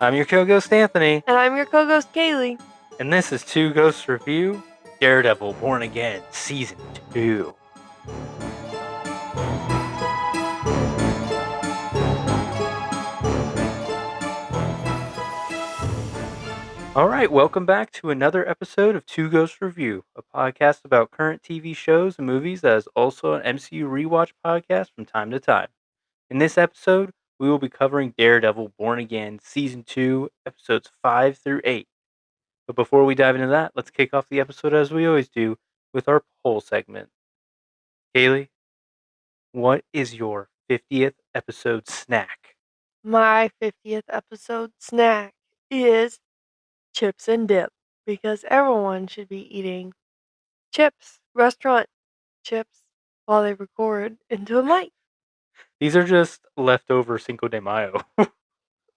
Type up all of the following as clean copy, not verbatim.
I'm your CoGhost Anthony, And I'm your CoGhost Caylee. and this is Two Ghosts Review, Daredevil Born Again, Season 2. Alright, welcome back to another episode of Two Ghosts Review, a podcast about current TV shows and movies that is also an MCU rewatch podcast from time to time. In this episode, we will be covering Daredevil Born Again, Season 2, Episodes 5 through 8. But before we dive into that, let's kick off the episode as we always do with our poll segment. Caylee, what is your 50th episode snack? My 50th episode snack is chips and dip because everyone should be eating chips, restaurant chips, while they record into a mic. These are just leftover Cinco de Mayo.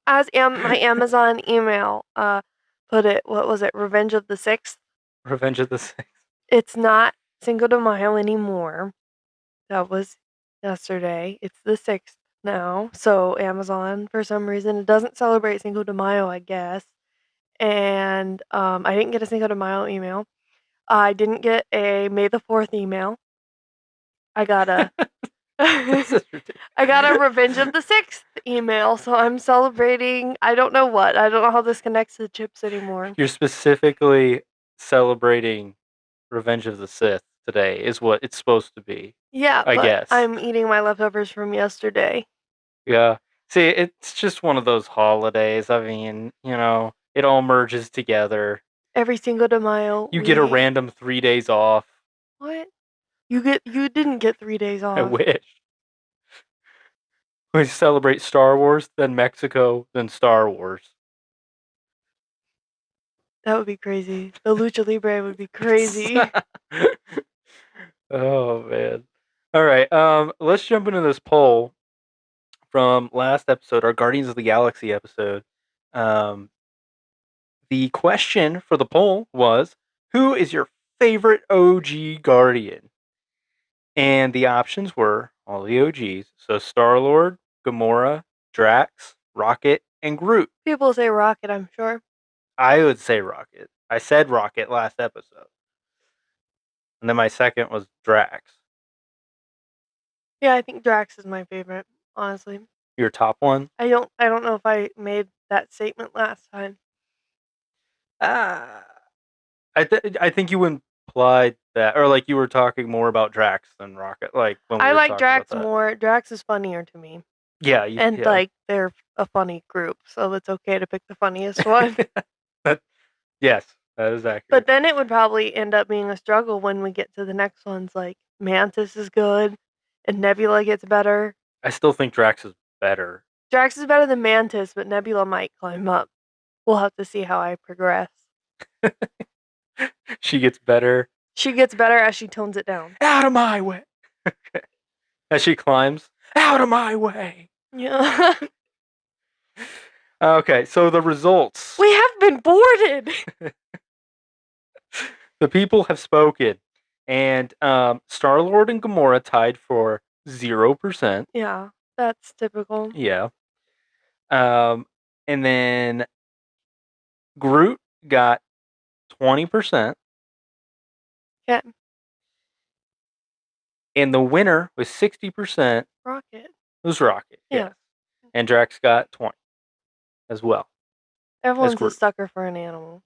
As my Amazon email put it, what was it, Revenge of the 6th? Revenge of the Sixth. It's not Cinco de Mayo anymore. That was yesterday. It's the 6th now. So Amazon, for some reason, it doesn't celebrate Cinco de Mayo, I guess. And I didn't get a Cinco de Mayo email. I didn't get a May the 4th email. I got a I got a Revenge of the 6th email, so I'm celebrating. I don't know what. I don't know how this connects to the chips anymore. You're specifically celebrating Revenge of the Sith today, is what it's supposed to be. Yeah, I but guess. I'm eating my leftovers from yesterday. Yeah. See, it's just one of those holidays. I mean, it all merges together. Every Cinco de Mayo. You get a random 3 days off. What? You didn't get 3 days off. I wish. We celebrate Star Wars, then Mexico, then Star Wars. That would be crazy. The Lucha Libre would be crazy. Oh man. All right. Let's jump into this poll from last episode, our Guardians of the Galaxy episode. The question for the poll was, who is your favorite OG Guardian? And the options were all the OGs. So Star-Lord, Gamora, Drax, Rocket, and Groot. People say Rocket, I'm sure. I would say Rocket. I said Rocket last episode. And then my second was Drax. Yeah, I think Drax is my favorite, honestly. Your top one? I don't know if I made that statement last time. I think you implied that, or like you were talking more about Drax than Rocket. Like when we I were like talking Drax about that. more. Drax is funnier to me. Yeah, And yeah. like they're a funny group, so it's okay to pick the funniest one. Yes, that is accurate. But then it would probably end up being a struggle when we get to the next ones. Like Mantis is good, and Nebula gets better. I still think Drax is better. Drax is better than Mantis, but Nebula might climb up. We'll have to see how I progress. She gets better. She gets better as she tones it down. Out of my way. Okay. As she climbs. Out of my way. Yeah. Okay, so the results. We have been boarded. The people have spoken. And Star-Lord and Gamora tied for 0%. Yeah, that's typical. Yeah. And then Groot got 20%. Yeah. And the winner was 60%. Rocket. It was Rocket. Yeah. Yes. And Drax got 20 as well. Everyone's a Groot. sucker for an animal.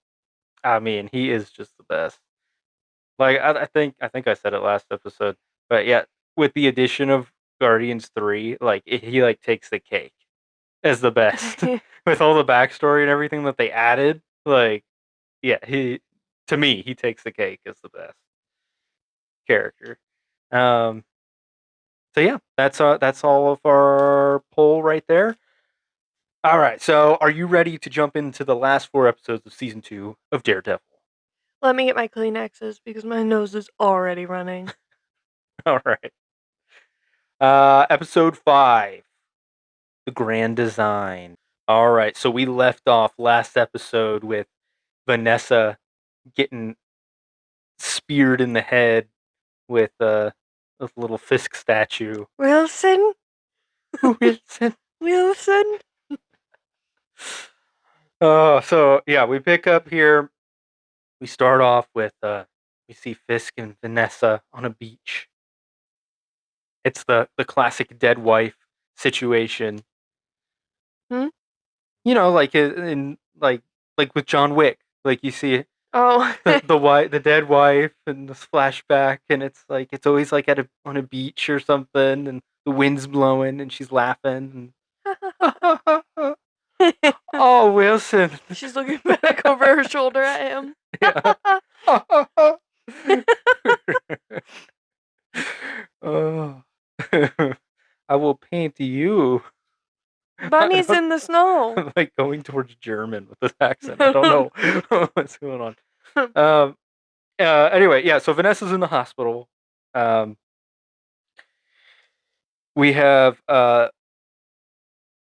I mean, he is just the best. Like I think I said it last episode, but yeah, with the addition of Guardians 3, like he like takes the cake as the best with all the backstory and everything that they added. Like, yeah, to me he takes the cake as the best character. So yeah, that's all of our poll right there. All right, so are you ready to jump into the last 4 episodes of season 2 of Daredevil? Let me get my Kleenexes because my nose is already running. All right. Episode 5, the Grand Design. All right, so we left off last episode with Vanessa getting speared in the head with a little Fisk statue. Wilson, Wilson. Wilson. So yeah, we pick up here. We start off with we see Fisk and Vanessa on a beach. It's the classic dead wife situation. Hmm? Like in like with John Wick. Like you see Oh. the dead wife and this flashback, and it's always like on a beach or something, and the wind's blowing and she's laughing. And oh, Wilson. She's looking back over her shoulder at him. Yeah. Oh. I will paint you. Bunny's in the snow. I'm like going towards German with this accent. I don't know what's going on. Anyway, yeah. So Vanessa's in the hospital. Um, we have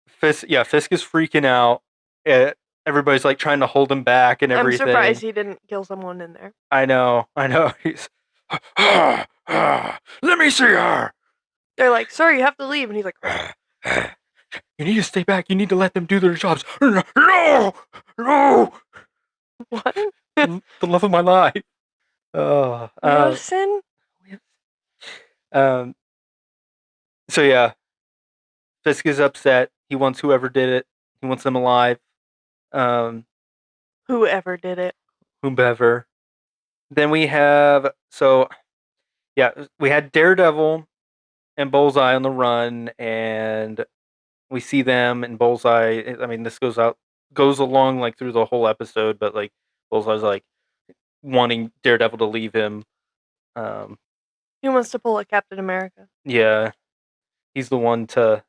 Fisk. Yeah, Fisk is freaking out. Uh, Everybody's like trying to hold him back and I'm surprised everything. he didn't kill someone in there. I know. He's let me see her. They're like, "Sir, you have to leave," and he's like, You need to stay back. You need to let them do their jobs. No, no. "What? The love of my life. Oh, Wilson?" um. So yeah, Fisk is upset. He wants whoever did it. He wants them alive. Um, Whoever did it. whomever. Then we have yeah, we had Daredevil and Bullseye on the run, and we see them and Bullseye. I mean, this goes along like through the whole episode, but like Bullseye's like wanting Daredevil to leave him. He wants to pull a Captain America. Yeah, he's the one to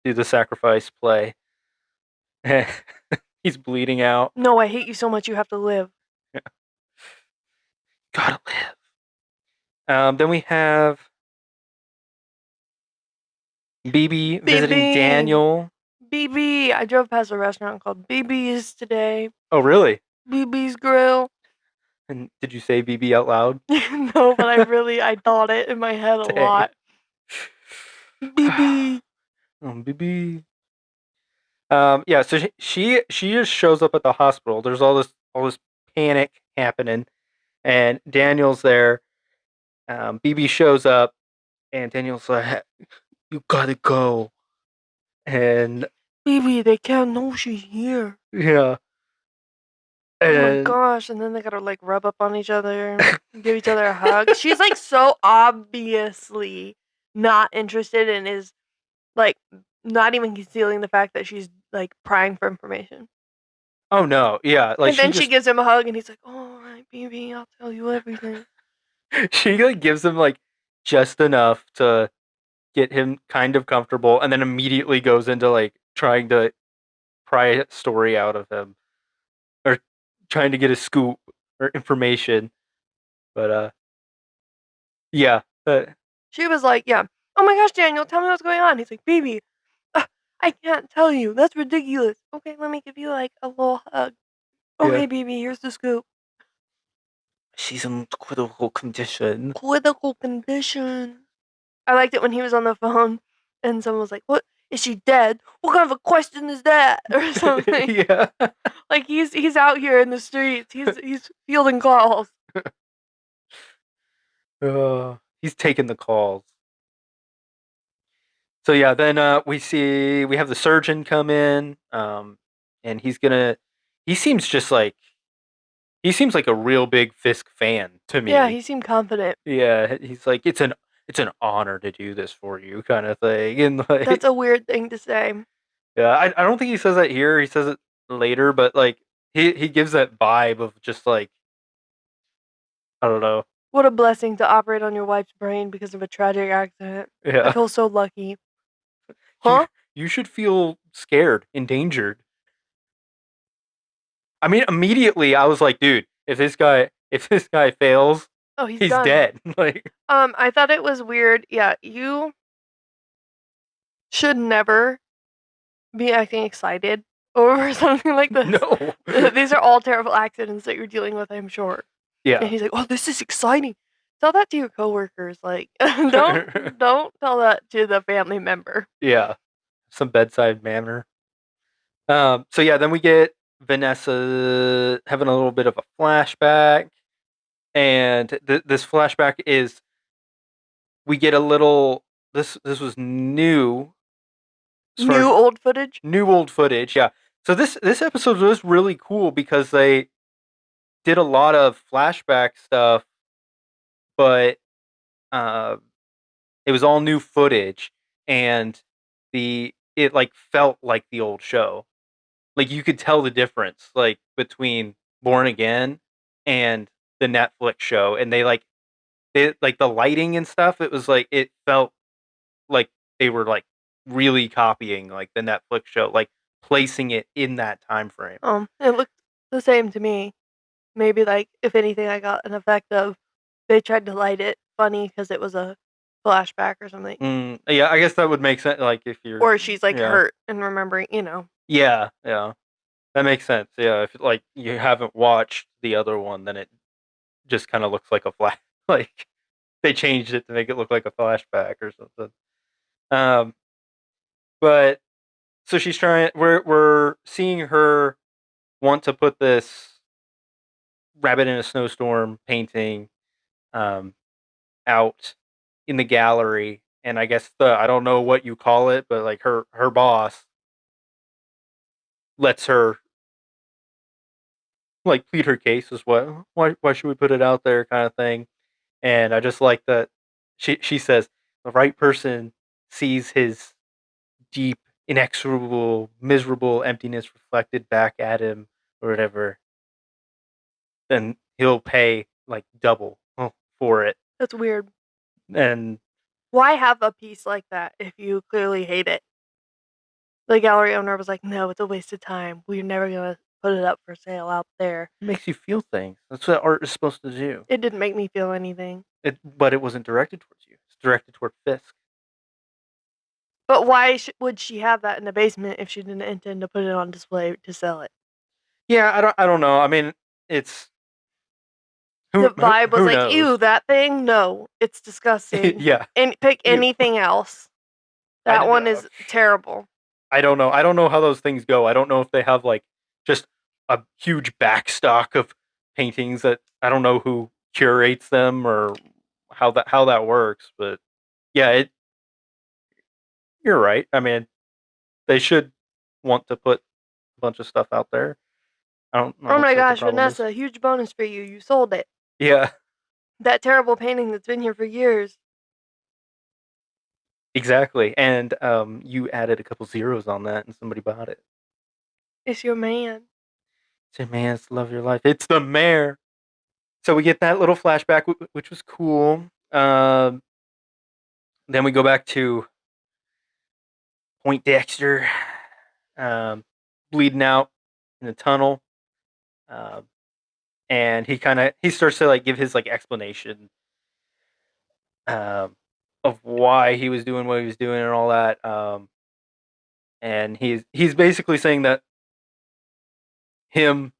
do the sacrifice play. He's bleeding out. No, I hate you so much you have to live. Yeah. Gotta live. Then we have BB visiting Daniel. BB. I drove past a restaurant called BB's today. Oh, really? BB's Grill. And did you say BB out loud? No, but I thought it in my head a Dang. lot. BB. BB. Yeah. So she just shows up at the hospital. There's all this panic happening, and Daniel's there. BB shows up, and Daniel's like, "You gotta go." And BB, they can't know she's here. yeah. Oh my And gosh, and then they gotta like rub up on each other, give each other a hug. She's like so obviously not interested and is like not even concealing the fact that she's like prying for information. oh no, yeah, like And then she gives him a hug and he's like, "Oh, all right, BB, I'll tell you everything." she like gives him like just enough to get him kind of comfortable, and then immediately goes into like trying to pry a story out of him, or trying to get a scoop or information. But yeah, She was like, "Yeah, oh my gosh, Daniel, tell me what's going on." He's like, "BB, I can't tell you. That's ridiculous." "Okay, let me give you like a little hug." "Okay, yeah, BB, here's the scoop." she's in critical condition. Critical condition. I liked it when he was on the phone and someone was like, "What? Is she dead? What kind of a question is that?" Or something. Yeah. Like he's out here in the streets. He's fielding calls. He's taking the calls. So yeah, then we have the surgeon come in, and he seems just like he seems like a real big Fisk fan to me. Yeah, he seemed confident. Yeah, he's like it's an honor to do this for you, kind of thing, and like That's a weird thing to say. yeah, I don't think he says that here. He says it later, but like he gives that vibe of just like I don't know. What a blessing to operate on your wife's brain because of a tragic accident. I Yeah, feel so lucky. you Huh? you should feel scared, endangered. I mean, immediately I was like, dude, if this guy fails, Oh, he's he's done. dead. Like, I thought it was weird. Yeah, you should never be acting excited over something like this. no. These are all terrible accidents that you're dealing with, I'm sure. Yeah. And he's like, "Oh, this is exciting. Tell that to your coworkers. Like, don't tell that to the family member. Yeah, some bedside manner. So yeah, then we get Vanessa having a little bit of a flashback, and this flashback is we get a little. This was new as far New as old footage. new old footage. Yeah. So this episode was really cool because they did a lot of flashback stuff, but uh, it was all new footage, and it like felt like the old show. Like you could tell the difference, like between Born Again and the Netflix show, and they like the lighting and stuff. It was like it felt like they were like really copying like the Netflix show, like placing it in that time frame. It looked the same to me. Maybe like if anything, I got an effect of they tried to light it funny because it was a flashback or something, Yeah, I guess that would make sense. Like if you're, or she's like yeah, hurt and remembering. yeah, that makes sense. Yeah, if like you haven't watched the other one, then it just kind of looks like a flash. Like they changed it to make it look like a flashback or something. Um, but so she's trying. We're seeing her want to put this rabbit in a snowstorm painting um, out in the gallery, and I guess the I don't know what you call it, but like her boss lets her like plead her case as well. Why should we put it out there, kind of thing. And I just like that she says the right person sees his deep, inexorable, miserable emptiness reflected back at him or whatever, then he'll pay like double for it. That's weird. And Why have a piece like that if you clearly hate it? The gallery owner was like, "No, it's a waste of time. We're never gonna put it up for sale out there." it makes you feel things. That's what art is supposed to do. It didn't make me feel anything. But it wasn't directed towards you. It's directed toward Fisk. But why would she have that in the basement if she didn't intend to put it on display to sell it? Yeah, I don't know. I mean, it's The vibe was who like, "Ew, knows? that thing? No, it's disgusting." Yeah, And pick you. anything else. I That one is terrible. I don't know. I don't know how those things go. I don't know if they have like just a huge backstock of paintings that I don't know who curates them or how that works. But yeah, you're right. I mean, they should want to put a bunch of stuff out there. I Oh don't my see what the gosh, problem is. Vanessa, huge bonus for you. You sold it. Yeah, That terrible painting that's been here for years. exactly. And you added a couple zeros on that, and somebody bought it. It's your man. Say, man, it's the love of your life. It's the mayor. So we get that little flashback, which was cool. Then we go back to Point Dexter, um, bleeding out in the tunnel, um, and he starts to like give his like explanation um, of why he was doing what he was doing and all that. And he's basically saying that him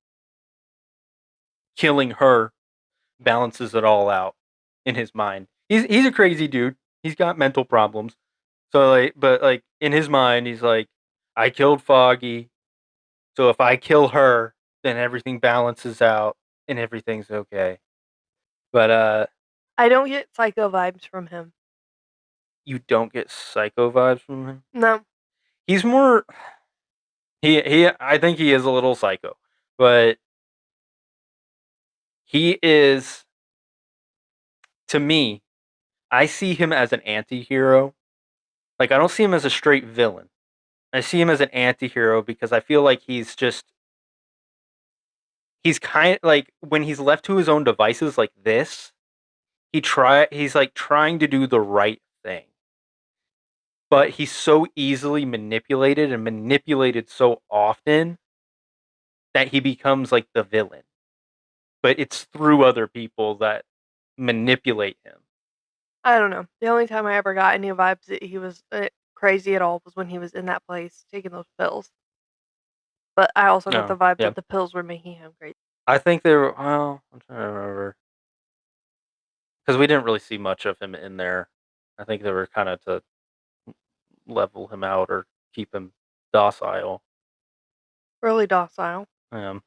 killing her balances it all out in his mind. He's a crazy dude. He's got mental problems. So like, but like in his mind, he's like, I killed Foggy. So if I kill her, then everything balances out and everything's okay. But I don't get psycho vibes from him. you don't get psycho vibes from him. No. He's more he I think he is a little psycho, but he is to me, I see him as an anti-hero. Like I don't see him as a straight villain. I see him as an anti-hero because I feel like he's kind of like when he's left to his own devices like this, he's like trying to do the right thing. But he's so easily manipulated and manipulated so often that he becomes like the villain. But it's through other people that manipulate him. I don't know. The only time I ever got any vibes that he was crazy at all was when he was in that place taking those pills. But I also got No, the vibe yeah. that the pills were making him crazy. I think they were. Well, I'm trying to remember. because we didn't really see much of him in there. I think they were kind of to level him out or keep him docile. Really docile. Um,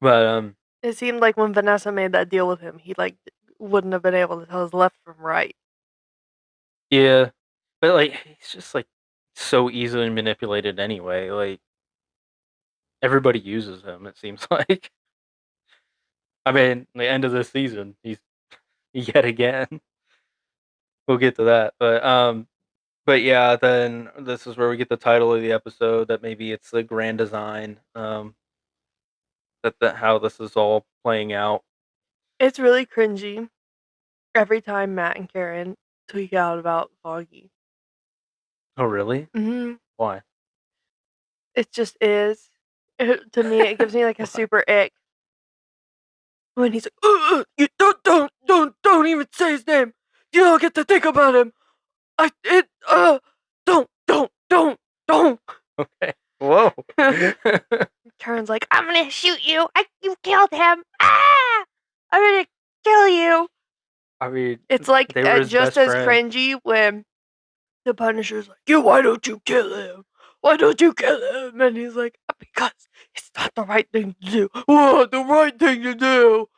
but It seemed like when Vanessa made that deal with him, he like wouldn't have been able to tell his left from right. yeah, but like he's just like so easily manipulated anyway. Like everybody uses him. It seems like. I mean, the end of this season, he's yet again. We'll get to that, but yeah, then this is where we get the title of the episode. That maybe it's the grand design. That how this is all playing out. It's really cringy every time Matt and Karen tweak out about Foggy. Oh, really? Hmm Why? It just is. To me, it gives me like a Why? super ick when he's like, "You don't even say his name. You don't get to think about him. Don't." Okay. Whoa. Karen's like, "I'm gonna shoot you. You killed him. Ah! I'm gonna kill you." I mean, It's like they were his just best as friend. cringy when the Punisher's like, "You, why don't you kill him? Why don't you kill him?" And he's like, "Because it's not the right thing to do." What? The right thing to do?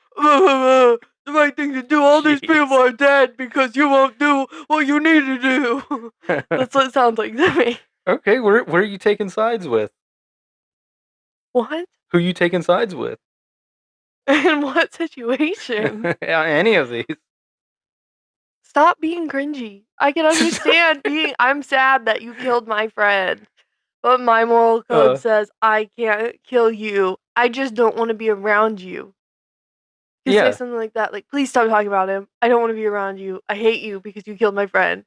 The right thing to do. All these people Jeez. are dead because you won't do what you need to do. That's what it sounds like to me. Okay, where are you taking sides with? What? Who you taking sides with? In what situation? Any of these? Stop being cringy. I can understand being. I'm sad that you killed my friend. But my moral code uh, says I can't kill you. I just don't want to be around you. You say yeah. something like that, like, please stop talking about him. I don't want to be around you. I hate you because you killed my friend.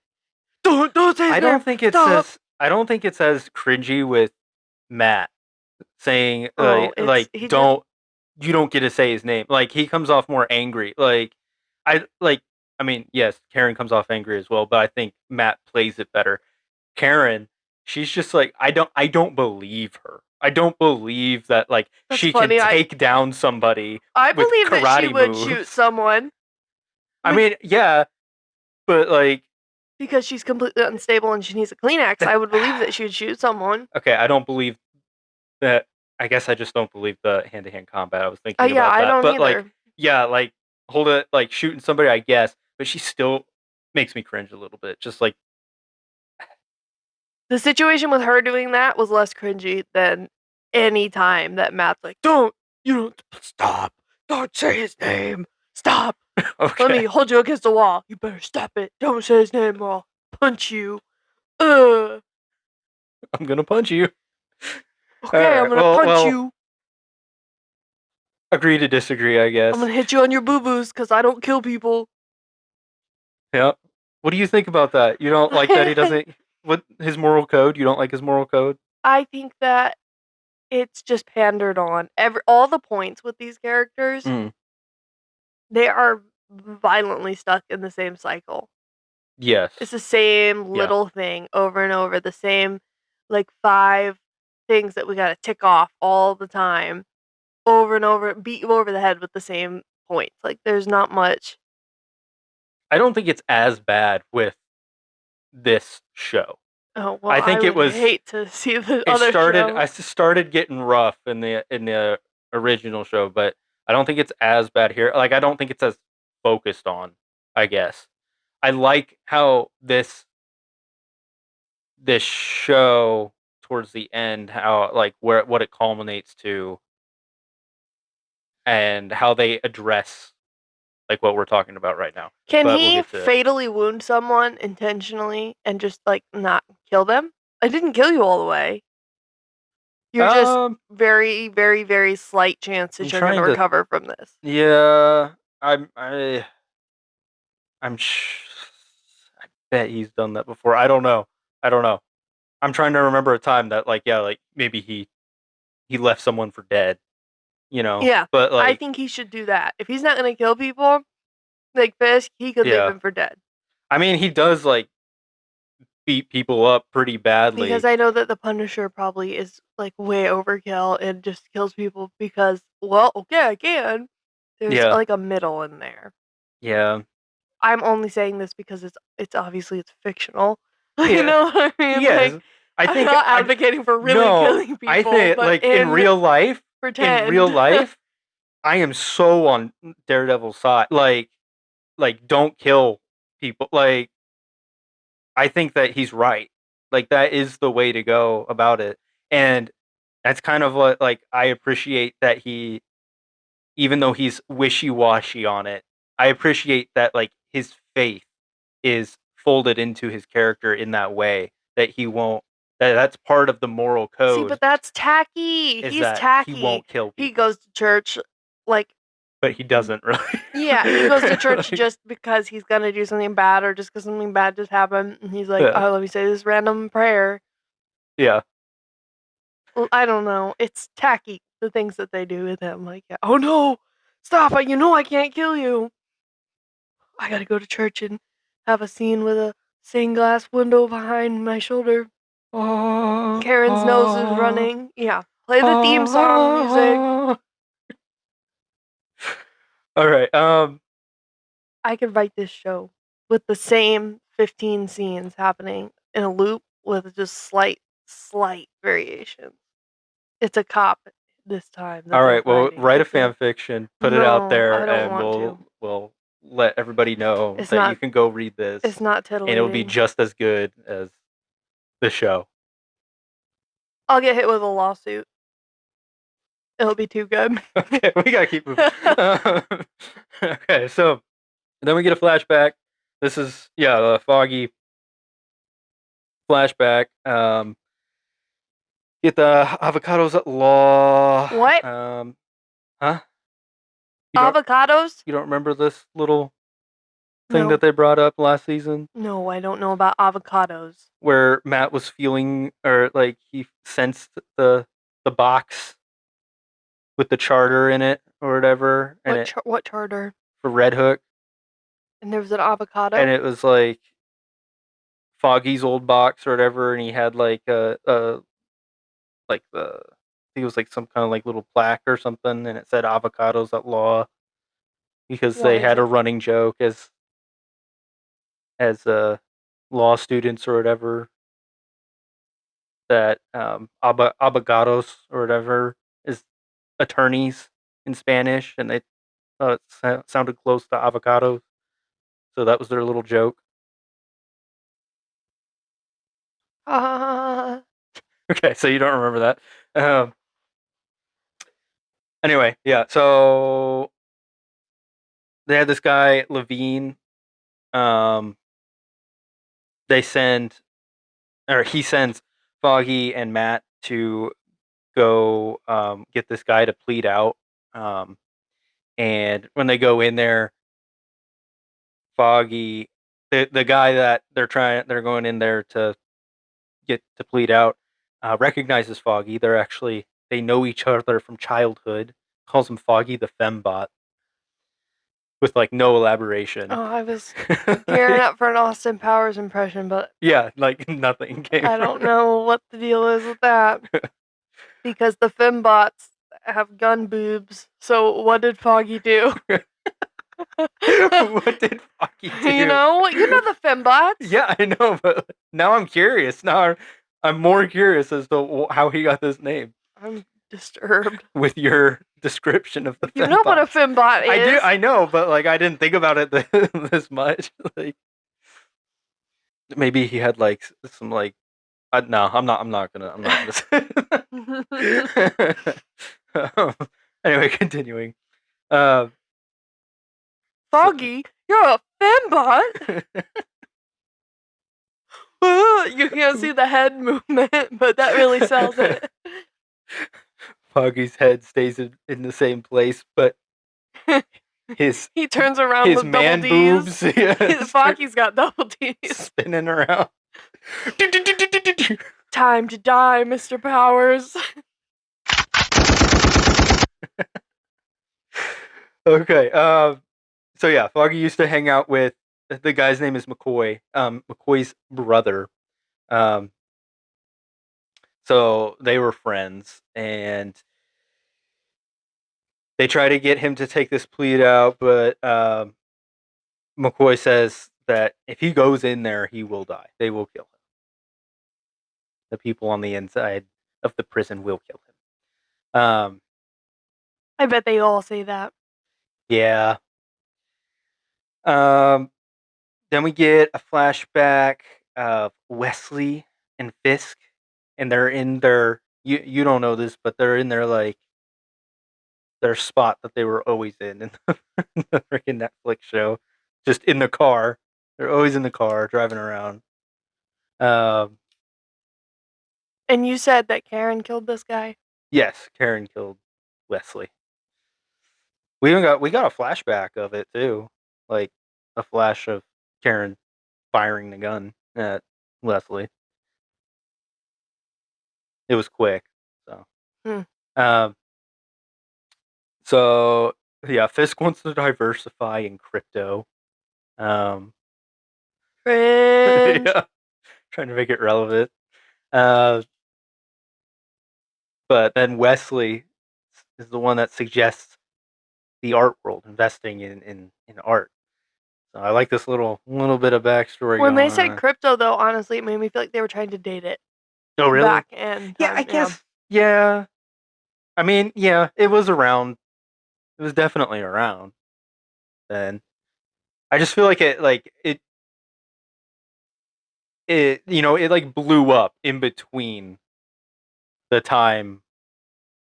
Don't say his name. Stop. I don't think it's as cringy with Matt saying Oh, it's like he just don't you don't get to say his name. Like he comes off more angry. I like I mean, yes, Karen comes off angry as well, but I think Matt plays it better. Karen, she's just like I don't believe her. I don't believe that like that's she can funny. take down somebody I with believe that she karate would shoot moves. someone I with mean, yeah, but like because she's completely unstable and she needs a Kleenex. that I would believe that she would shoot someone. okay, I don't believe that I guess I just don't believe the hand to hand combat. I was thinking Yeah, about I that. don't But like either. yeah, like hold it like shooting somebody I guess, but she still makes me cringe a little bit. Just like The situation with her doing that was less cringy than any time that Matt's like, you don't stop, don't say his name, stop. Let okay, me hold you against the wall. You better stop it. Don't say his name or I'll punch you. Uh, I'm gonna punch you. All okay, I'm right. gonna punch Well, you. agree to disagree, I I'm guess. gonna hit you on your boo boos because I don't kill people. Yeah. What do you think about that? You don't like that he I doesn't what his moral code? You don't like his moral code? think that it's just pandered on. All the points with these characters, Mm, they are violently stuck in the same cycle. yes. It's the same Yeah. little thing over and over, the same, like, 5 things that we gotta tick off all the time, over and over, beat you over the head with the same points, like, there's not much. I don't think it's as bad with this show. Oh, well, I I think would hate to see the it other started show. I started getting rough in the original show, but I don't think it's as bad here. Like I don't think it's as focused on, I guess. I like how this show towards the end how like where what it culminates to and how they address like what we're talking about right now. Can But we'll he get to it. fatally wound someone intentionally and just, like, not kill them? I didn't kill you all the way. You're just Um very, very, very slight chance I'm that you're gonna trying to recover from this. yeah, I'm I bet he's done that before. I don't know. I don't know. I'm trying to remember a time that like yeah, like maybe he left someone for dead, you know. Yeah, But I like think he should do that. If he's not gonna kill people, like Fisk, he could leave yeah. him for dead. I mean, he does like beat people up pretty Because badly. I know that the Punisher probably is like way overkill and just kills people because, well, okay, I can. There's Yeah. like a middle in there. Yeah. I'm only saying this because it's obviously it's fictional. You Yeah. know what I mean? Yes. Like, I I'm think not I advocating for really no, killing I people, think but like in real pretend. life, I am so on Daredevil's side. Like don't kill people. Like I think that he's right. Like that is the way to go about it. And that's kind of what like I appreciate that he even though he's wishy-washy on it, I appreciate that like his faith is folded into his character in that way that he won't that's part of the moral See, code but that's tacky. is He's that he tacky. won't kill He people. goes to church like But he doesn't really. yeah, he goes to church Like, just because he's gonna do something bad or just because something bad just happened. And he's like, yeah. oh, let me say this random prayer. Yeah. Well, I don't know. It's tacky, the things that they do with him. Like, yeah, oh no, stop. You know I can't kill you. I gotta go to church and have a scene with a stained glass window behind my shoulder. Karen's nose is running. Yeah, play the theme song music. All right. I could write this show with the same 15 scenes happening in a loop with just slight variations. It's a cop this time that All they're right. Well, fighting. write a It's a fan fiction, put it out no, I there, don't and want to. we'll let everybody know It's that you not can go read this, it's not and it'll be titillating. just as good as the show. I'll get hit with a lawsuit. It'll be too good. Okay, we gotta keep moving. Okay, so then we get a flashback. This is the foggy flashback. Get the avocados at law. What? Huh? You don't Avocados? you don't remember this little thing No. that they brought up last season No, I don't know about avocados. where Matt was feeling or like he sensed the box with the charter in it or whatever, and it What charter? for Red Hook, And there was an and avocado? it was like Foggy's old box or whatever, and he had like a like the I think it was like some kind of like little plaque or something, and it said avocados at law because Why they is had a it? running joke as law students or whatever that abogados or whatever is attorneys in Spanish, and they sounded close to avocados, so that was their little joke. Ah. Okay, so you don't remember that. Um, anyway, yeah. So they had this guy Levine. Um, they send or he sends Foggy and Matt to go get this guy to plead out. Um, and when they go in there, Foggy, the guy that they're going in there to get to plead out, recognizes Foggy. They know each other from childhood. Calls him Foggy the Fembot with like no elaboration. Oh, I was gearing up for an Austin Powers impression, but Yeah, like nothing came I from don't know what the deal is with that. Because the fembots have gun boobs. So what did Foggy do? What did Foggy do? You know the fembots. Yeah, I know, but now I'm curious. I'm more curious as to how he got this name I'm disturbed. with your description of the You know what a fembots. fembot I do, is. I know, but like I didn't think about it this much. Like maybe he had like some like no, I'm not gonna say that. Anyway, continuing. Uh, so, Foggy, you're a fembot. You can't see the head movement, but that really sells it. Foggy's head stays in the same place, but his He turns around his with double man D's. boobs yeah, Foggy's got double D's. spinning around. Time to die, Mr. Powers. Okay. So yeah, Foggy used to hang out with the guy's name is McCoy. McCoy's brother. Um, so they were friends, and they try to get him to take this plea out, but McCoy says that if he goes in there, he will die. They will kill him. The people on the inside of the prison will kill him. I bet they all say that. Yeah. Um, then we get a flashback of Wesley and Fisk, and they're in their. You don't know this, but they're in their spot that they were always in the freaking Netflix show, just in the car. They're always in the car driving around. Um, And you said that Karen killed this guy? yes, Karen killed Wesley. We got a flashback of it too, like a flash of Karen firing the gun at Wesley. It was quick, so Hmm. um, so yeah, Fisk wants to diversify in crypto. Um, Cringe. yeah, trying to make it relevant. Uh, but then Wesley is the one that suggests the art world, investing in art. So I like this little bit of backstory When they going said on. crypto, though, honestly, it made me feel like they were trying to date it Oh, really? back in Yeah, I time. Yeah. guess. Yeah, I mean, yeah, it was around. It was definitely around then. I just feel like it like blew up in between the time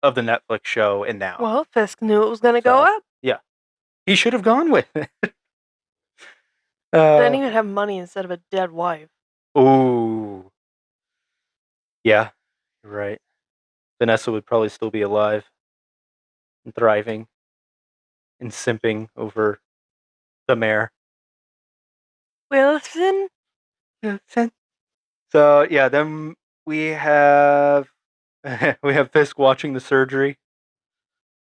of the Netflix show and now. Well, Fisk knew it was going to go So up. yeah, he should have gone with it. Then Uh, he would have money instead of a dead wife. oh, yeah, you're right. Vanessa would probably still be alive and thriving and simping over the mayor. Wilson? Yeah. So yeah, then we have we have Fisk watching the surgery.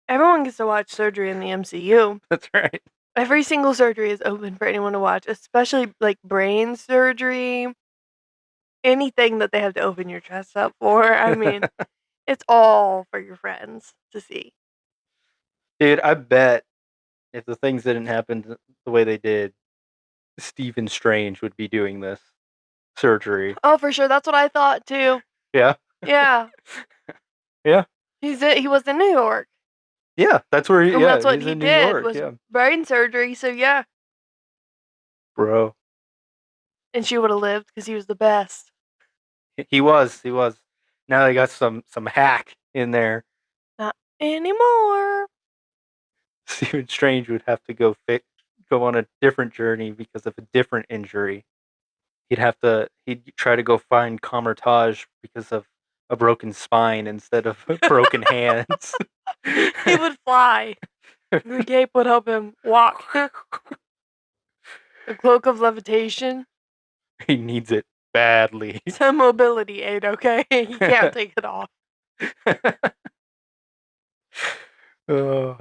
Everyone gets to watch surgery in the MCU. That's right. Every single surgery is open for anyone to watch, especially like brain surgery, anything that they have to open your chest up for. I mean, it's all for your friends to see. Dude, I bet if the things didn't happen the way they did, Stephen Strange would be doing this surgery. Oh, for sure. That's what I thought too. Yeah. Yeah. Yeah. He was in New York. Yeah. That's where And yeah, that's what he's he in New did York. was Yeah. brain surgery. So yeah. Bro. And she would have lived because he was the best. He was. He was. Now they got some hack in there. Not anymore. Stephen Strange would have to go on a different journey because of a different injury. He'd try to go find Camertage because of a broken spine instead of broken hands. He would fly. The cape would help him walk. The cloak of levitation. He needs it badly. It's a mobility aid, okay? He can't take it off. Oh,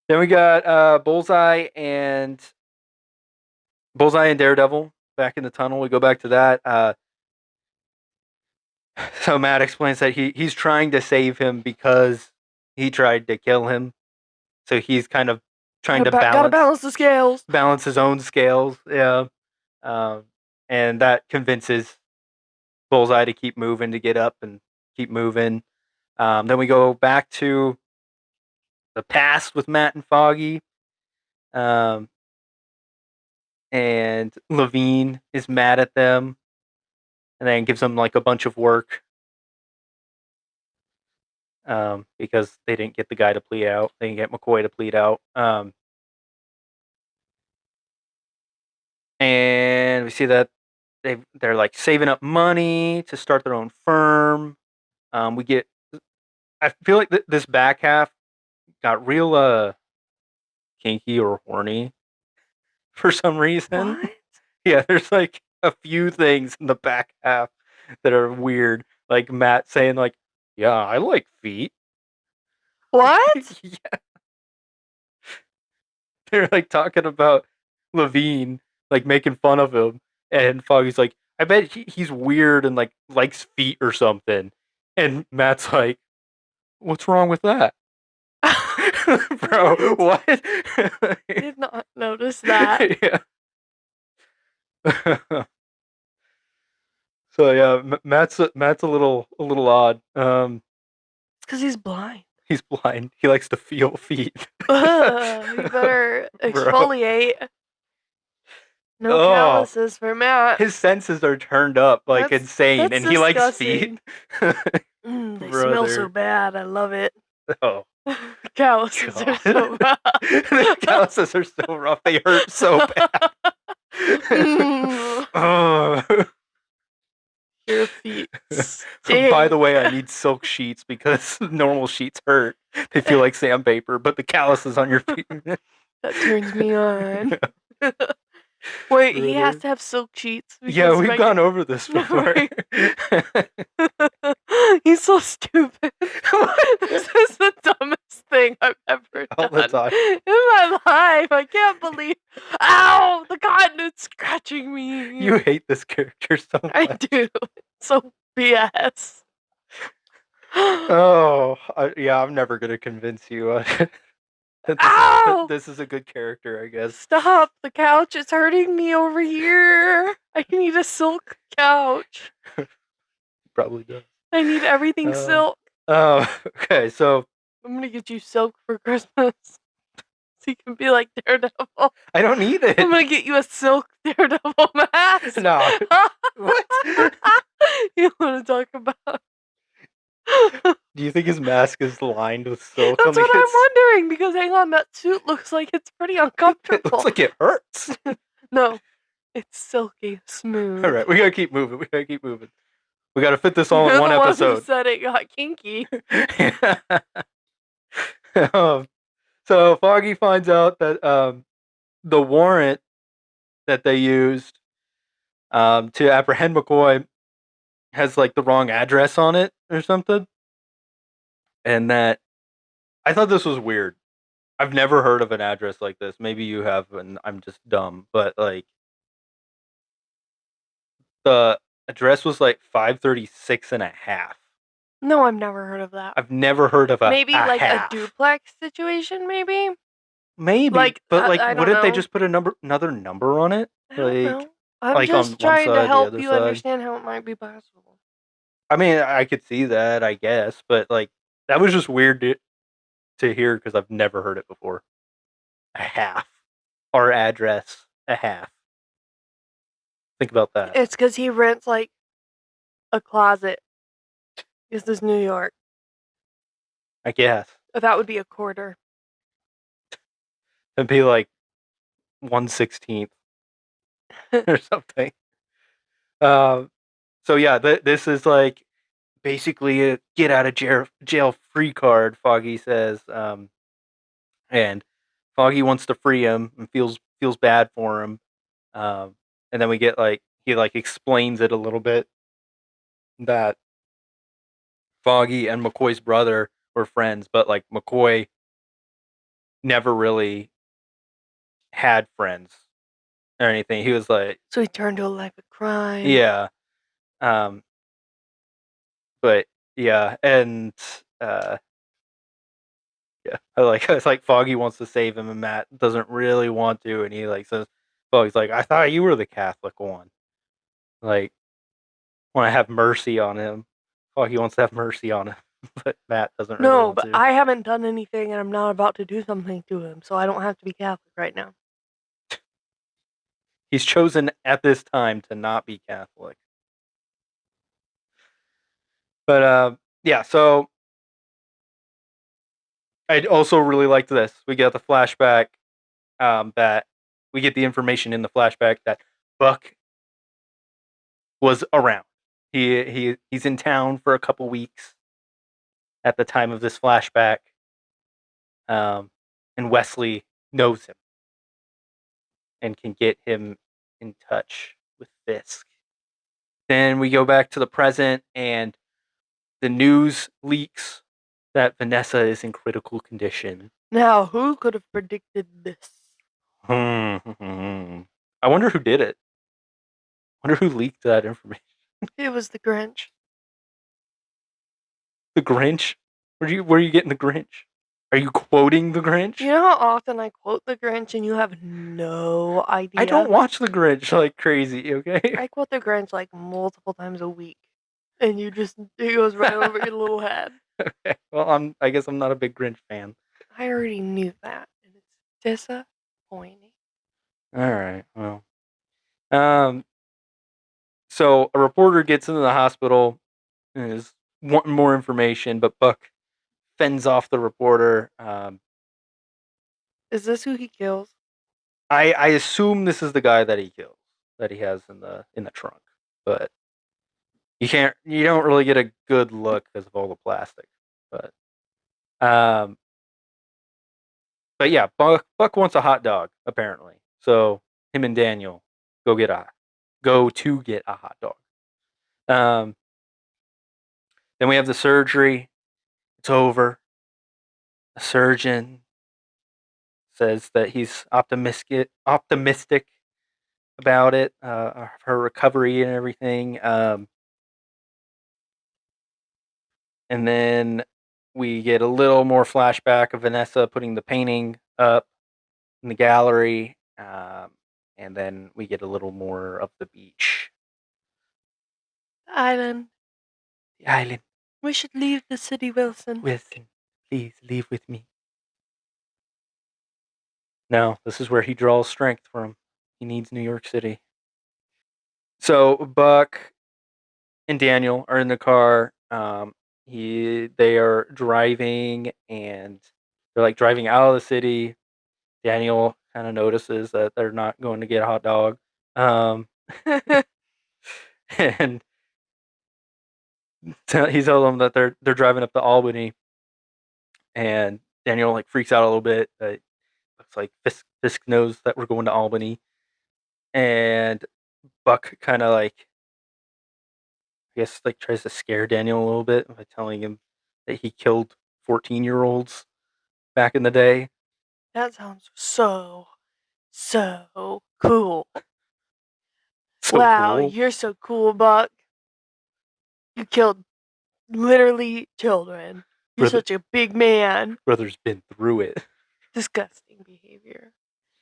then we got Bullseye and Daredevil back in the tunnel. We go back to that. So Matt explains that he's trying to save him because he tried to kill him. So he's kind of trying to Gotta balance the scales. balance his own scales. Yeah, um, and that convinces Bullseye to keep moving, to get up and keep moving. Then we go back to the past with Matt and Foggy. Um, and Levine is mad at them and then gives them like a bunch of work because they didn't get the guy to plead out. They didn't get McCoy to plead out. And we see that they're like saving up money to start their own firm. We get, I feel like this back half got real kinky or horny for some reason. What? Yeah, there's like a few things in the back half that are weird. Like Matt saying like, "Yeah, I like feet." What? Yeah, they're like talking about Levine, like making fun of him, and Foggy's like, "I bet he's weird and like likes feet or something." And Matt's like, "What's wrong with that?" Bro, what? Did not notice that. Yeah. So yeah, Matt's a little odd. It's because he's blind. He's blind. He likes to feel feet. You better Bro. exfoliate. No Oh, calluses for Matt. his senses are turned up like insane, That's and he likes feet. disgusting. They smell so Brother. bad. I love it. Oh Calluses are God. so bad. The calluses are so rough. They hurt so bad. Oh. Your feet By stink. the way, I need silk sheets because normal sheets hurt. They feel like sandpaper, but the calluses on your feet. That turns me on. Wait, he has Brother. to have silk sheets Yeah, because we've gone over this before. He's so stupid. This is the dumbest thing I've ever All the done time. in my life. I can't believe. Ow! The cotton is scratching me. You hate this character so much. I do. It's so BS. Oh, yeah, I'm never gonna convince you that Ow! this is a good character, I guess. Stop! The couch is hurting me over here. I need a silk couch. Probably does. I need everything silk. Okay, so I'm gonna get you silk for Christmas. So you can be like Daredevil. I don't need it. I'm gonna get you a silk Daredevil mask. No. What? You wanna talk about? Do you think his mask is lined with silk? That's what I'm wondering, because hang on, that suit looks like it's pretty uncomfortable. It looks like it hurts. No, it's silky smooth. All right, we gotta keep moving. We gotta fit this all in You're one the one who episode. said it got kinky. So Foggy finds out that the warrant that they used to apprehend McCoy has like the wrong address on it or something, and that I thought this was weird. I've never heard of an address like this. Maybe you have, and I'm just dumb. But like the address was like 536 and a half. No, I've never heard of that. I've never heard of Maybe like half. a duplex situation, maybe? Maybe, Like, but like, I don't wouldn't they know. just put another number on it? I don't Like, know. I'm like on just one trying to side, the help other you side. understand how it might be possible. I mean, I could see that, I guess, but like that was just weird to hear because I've never heard it before. A half, our address, a half. Think about that. It's because he rents like a closet. This is New York. I guess That would be a quarter. it'd be like 1/16 or something. So yeah, this is like basically a get out of jail free card. Foggy says, and Foggy wants to free him and feels bad for him. And then we get like he like explains it a little bit that Foggy and McCoy's brother were friends, but like McCoy never really had friends or anything. He was like, So he turned to a life of crime. yeah, um, but yeah, and yeah, it's like Foggy wants to save him, and Matt doesn't really want to, and he like says, Foggy's like, I thought you were the Catholic one, like want to have mercy on him. Foggy wants to have mercy on him, but Matt doesn't really No, want but to. I haven't done anything and I'm not about to do something to him, so I don't have to be Catholic right now. He's chosen at this time to not be Catholic. But yeah, so I also really liked this. We get the flashback that we get the information in the flashback that Buck was around. He's in town for a couple weeks at the time of this flashback, and Wesley knows him and can get him in touch with Fisk. Then we go back to the present, and the news leaks that Vanessa is in critical condition. Now, who could have predicted this? I wonder who did it. I wonder who leaked that information. It was the Grinch. The Grinch? Where are you getting the Grinch? Are you quoting the Grinch? You know how often I quote the Grinch and you have no I don't idea? watch the Grinch like crazy, okay? I quote the Grinch like multiple times a week, and it goes right over your little head. Okay. Well, I guess I'm not a big Grinch fan. I already knew that, and it's disappointing. All right. Well, um, so a reporter gets into the hospital and is wanting more information, but Buck fends off the reporter. Is this who he kills? I assume this is the guy that he kills, that he has in the trunk, but you don't really get a good look because of all the plastic. But um, but yeah, Buck wants a hot dog apparently. So him and Daniel go to get a hot dog. Um, then we have the surgery. It's over. The surgeon says that he's optimistic about it, her recovery and everything. And then we get a little more flashback of Vanessa putting the painting up in the gallery. And then we get a little more of the beach. The island. The island. We should leave the city, Wilson. Wilson, please leave with me. No, this is where he draws strength from. He needs New York City. So Buck and Daniel are in the car. They are driving and they're like driving out of the city. Daniel kind of notices that they're not going to get a hot dog. And he tells them that they're driving up to Albany, and Daniel like freaks out a little bit. Looks like Fisk knows that we're going to Albany, and Buck kind of like I guess like tries to scare Daniel a little bit by telling him that he killed 14-year-olds back in the day. That sounds so cool. So Wow, cool. you're so cool, Buck. You killed literally children. You're Brother, such a big man. brother's been through it. Disgusting behavior.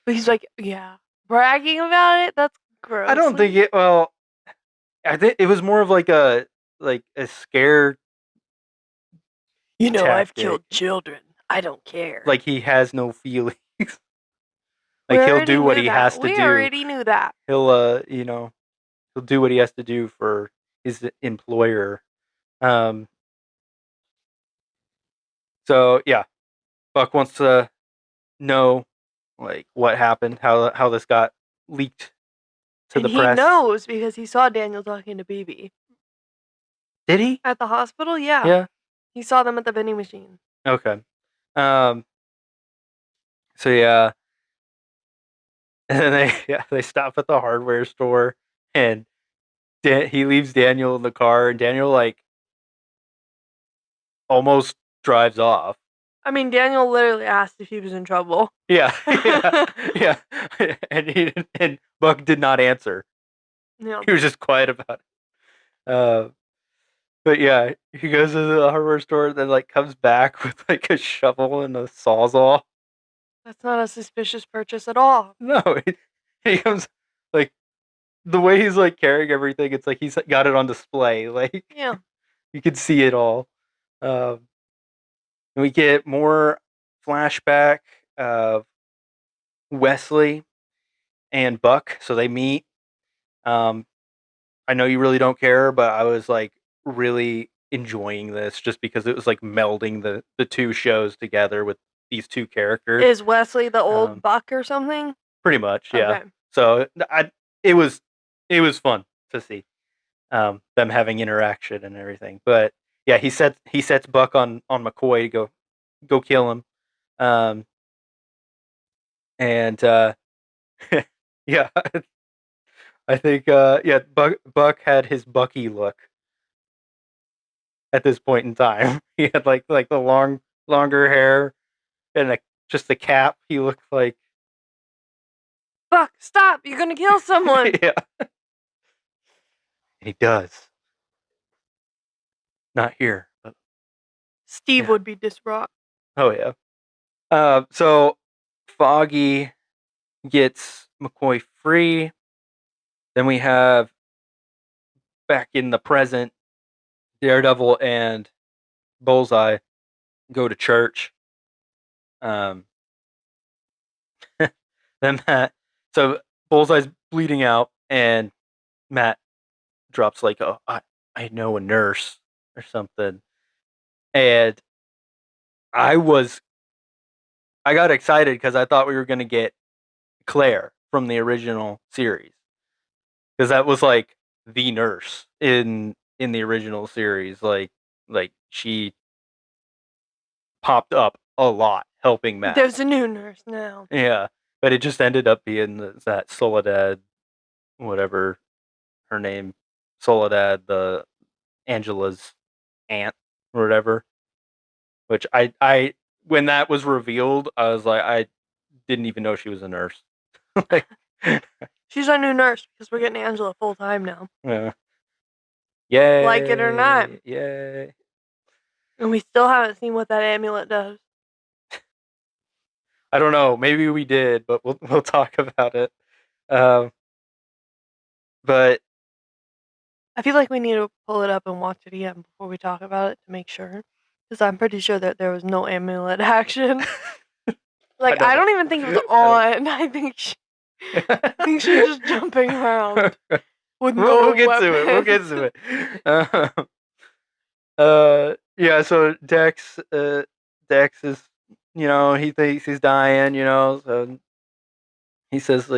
But he's like, yeah, bragging about it. That's I gross. don't think it. Well, I think it was more of like a scare You know, I've tactic. killed children. I don't care. Like he has no feelings. We Like he'll already do what knew he that. has to We do. already knew that. He'll do what he has to do for his employer. Um. So yeah, Buck wants to know like what happened, how this got leaked to And the he press. knows because he saw Daniel talking to BB. Did he? At the hospital? Yeah. Yeah. He saw them at the vending machine. Okay. Um. So yeah, and then they stop at the hardware store, and he leaves Daniel in the car, and Daniel like almost drives off. I mean, Daniel literally asked if he was in trouble. Yeah, yeah, yeah. And Buck did not answer. Yeah. He was just quiet about it. But yeah, he goes to the hardware store, then like comes back with like a shovel and a sawzall. That's not a suspicious purchase at all. No, he comes like the way he's like carrying everything. It's like he's got it on display. Like Yeah. you can see it all. Um, and we get more flashback of Wesley and Buck. So they meet. Um, I know you really don't care, but I was like really enjoying this just because it was like melding the two shows together with these two characters. Is Wesley the old Um, buck or something? Pretty much, yeah. Okay. So it was it was fun to see them having interaction and everything. But yeah, he sets Buck on McCoy to go kill him. Um, and yeah, I think yeah, Buck had his Bucky look at this point in time. He had like the longer hair and just the cap. He looked like Buck, stop! You're gonna kill someone! yeah, he does. Not here, but Steve yeah. would be distraught. Oh yeah. So Foggy gets McCoy free. Then we have back in the present, Daredevil and Bullseye go to church. Um, then Matt, so Bullseye's bleeding out, and Matt drops like, "Oh, I know a nurse or something," and I was I got excited because I thought we were gonna get Claire from the original series because that was like the nurse in the original series. Like she popped up a lot helping Matt. There's a new nurse now. Yeah, but it just ended up being that Soledad, whatever her name, Soledad, the Angela's aunt or whatever. Which I when that was revealed, I was like, I didn't even know she was a nurse. Like, She's our new nurse because we're getting Angela full time now. yeah. Like it or not. Yay! Yay! And we still haven't seen what that amulet does. I don't know. Maybe we did, but we'll talk about it. Um, but I feel like we need to pull it up and watch it again before we talk about it to make sure. Because I'm pretty sure that there was no amulet action. I Like, don't I know. don't even think it was I on. I think she was just jumping around with we'll no get to it. We'll get weapons. to it. Yeah. So Dex is, he thinks he's dying. So he says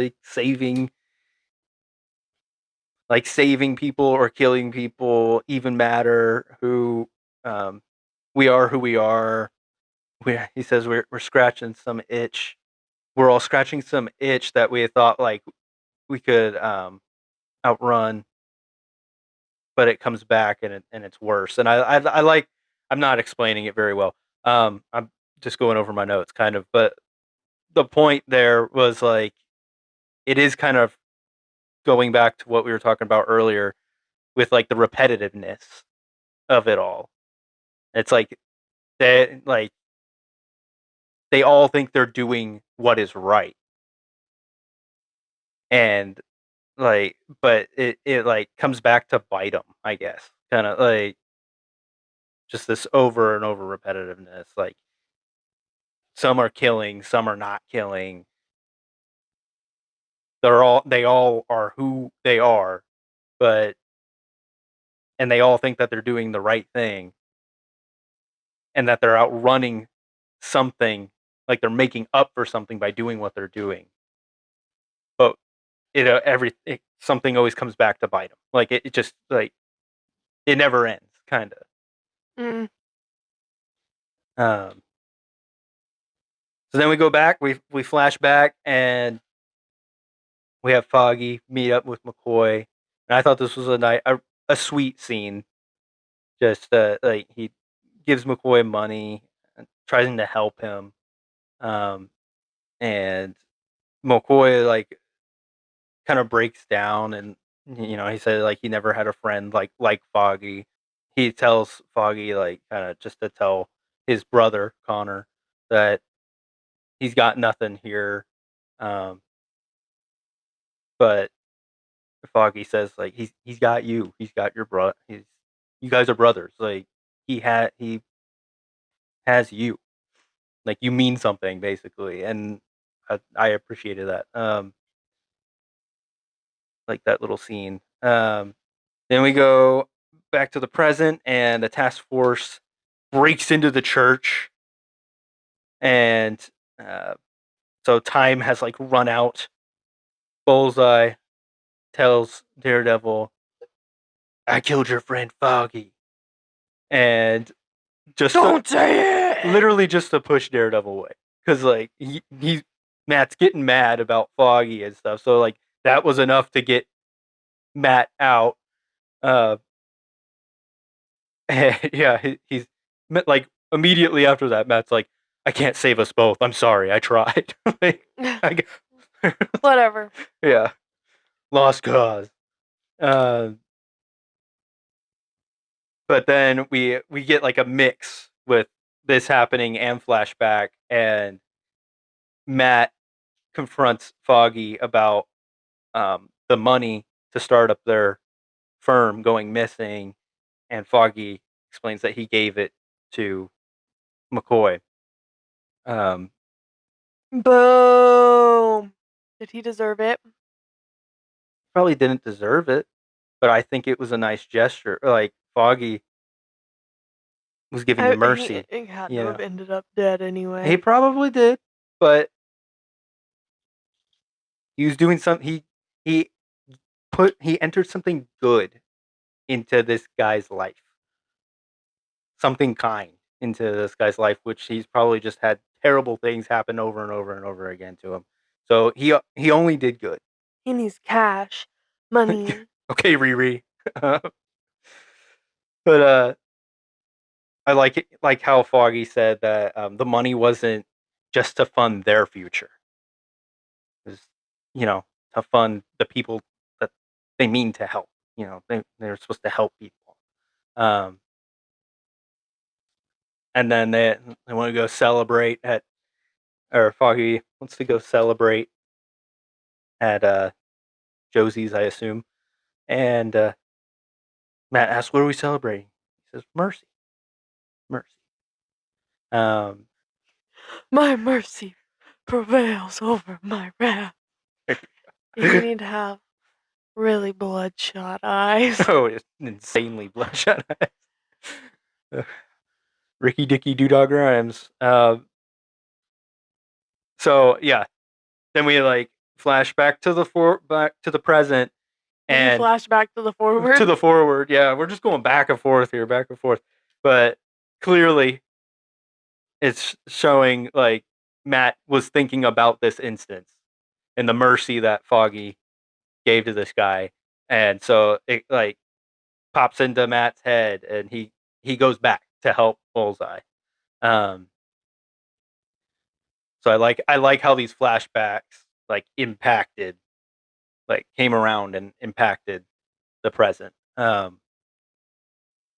saving people or killing people even matter. Um, we are who we are. He says we're scratching some itch. We're all scratching some itch that we thought like we could outrun, but it comes back and it's worse. And I like I'm not explaining it very well. I'm just going over my notes kind of, but the point there was like it is kind of going back to what we were talking about earlier with like the repetitiveness of it all. It's like they all think they're doing what is right, and but it like comes back to bite them, I guess. Kind of like just this over and over repetitiveness. Like some are killing, some are not killing. They all are who they are, but and they all think that they're doing the right thing and that they're outrunning something, like they're making up for something by doing what they're doing. But something always comes back to bite them. Like it just like it never ends, kind of. Mm. Um, so then we go back, we flash back, and we have Foggy meet up with McCoy. And I thought this was a sweet scene. Just like he gives McCoy money, and tries to help him, um, and McCoy like kind of breaks down, and he said like he never had a friend like Foggy. He tells Foggy like kind of just to tell his brother Connor that he's got nothing here, um, but Foggy says like he's got you, he's got your brother, you guys are brothers, like he has you, like you mean something basically, and I appreciated that, like that little scene. Then we go back to the present, and the task force breaks into the church, and uh, so time has like run out. Bullseye tells Daredevil, "I killed your friend Foggy," and just Don't say it! literally just to push Daredevil away, because like he Matt's getting mad about Foggy and stuff. So like that was enough to get Matt out. Uh, yeah, he's like immediately after that, Matt's like, "I can't save us both. I'm sorry. I tried." Like, I, Whatever. yeah, lost cause. Uh, but then we get like a mix with this happening and flashback, and Matt confronts Foggy about the money to start up their firm going missing, and Foggy explains that he gave it to McCoy. Um, Boom. Did he deserve it? Probably didn't deserve it, but I think it was a nice gesture. Like Foggy was giving him mercy. He had You to have know, ended up dead he anyway. probably did, but he was doing something. He he entered something good into this guy's life, something kind into this guy's life, which he's probably just had terrible things happen over and over and over again to him. So he only did good. He needs cash, money. Okay, Riri. But I like it, like how Foggy said that the money wasn't just to fund their future. It was, to fund the people that they mean to help. They're supposed to help people. Um, and then they want to go celebrate at, or Foggy wants to go celebrate at Josie's, I assume. And Matt asks, "What are we celebrating?" He says, "Mercy, mercy." Um, My mercy prevails over my wrath. You need to have really bloodshot eyes. oh, it's insanely bloodshot eyes. Ricky Dicky Doodog Rhymes. So yeah, then we like flash back to the present We and flash back to the to forward. the forward. Yeah, we're just going back and forth here, back and forth. But clearly, it's showing like Matt was thinking about this instance and the mercy that Foggy gave to this guy, and so it like pops into Matt's head, and he goes back to help Bullseye. Um, so I like how these flashbacks like impacted, like came around and impacted the present. But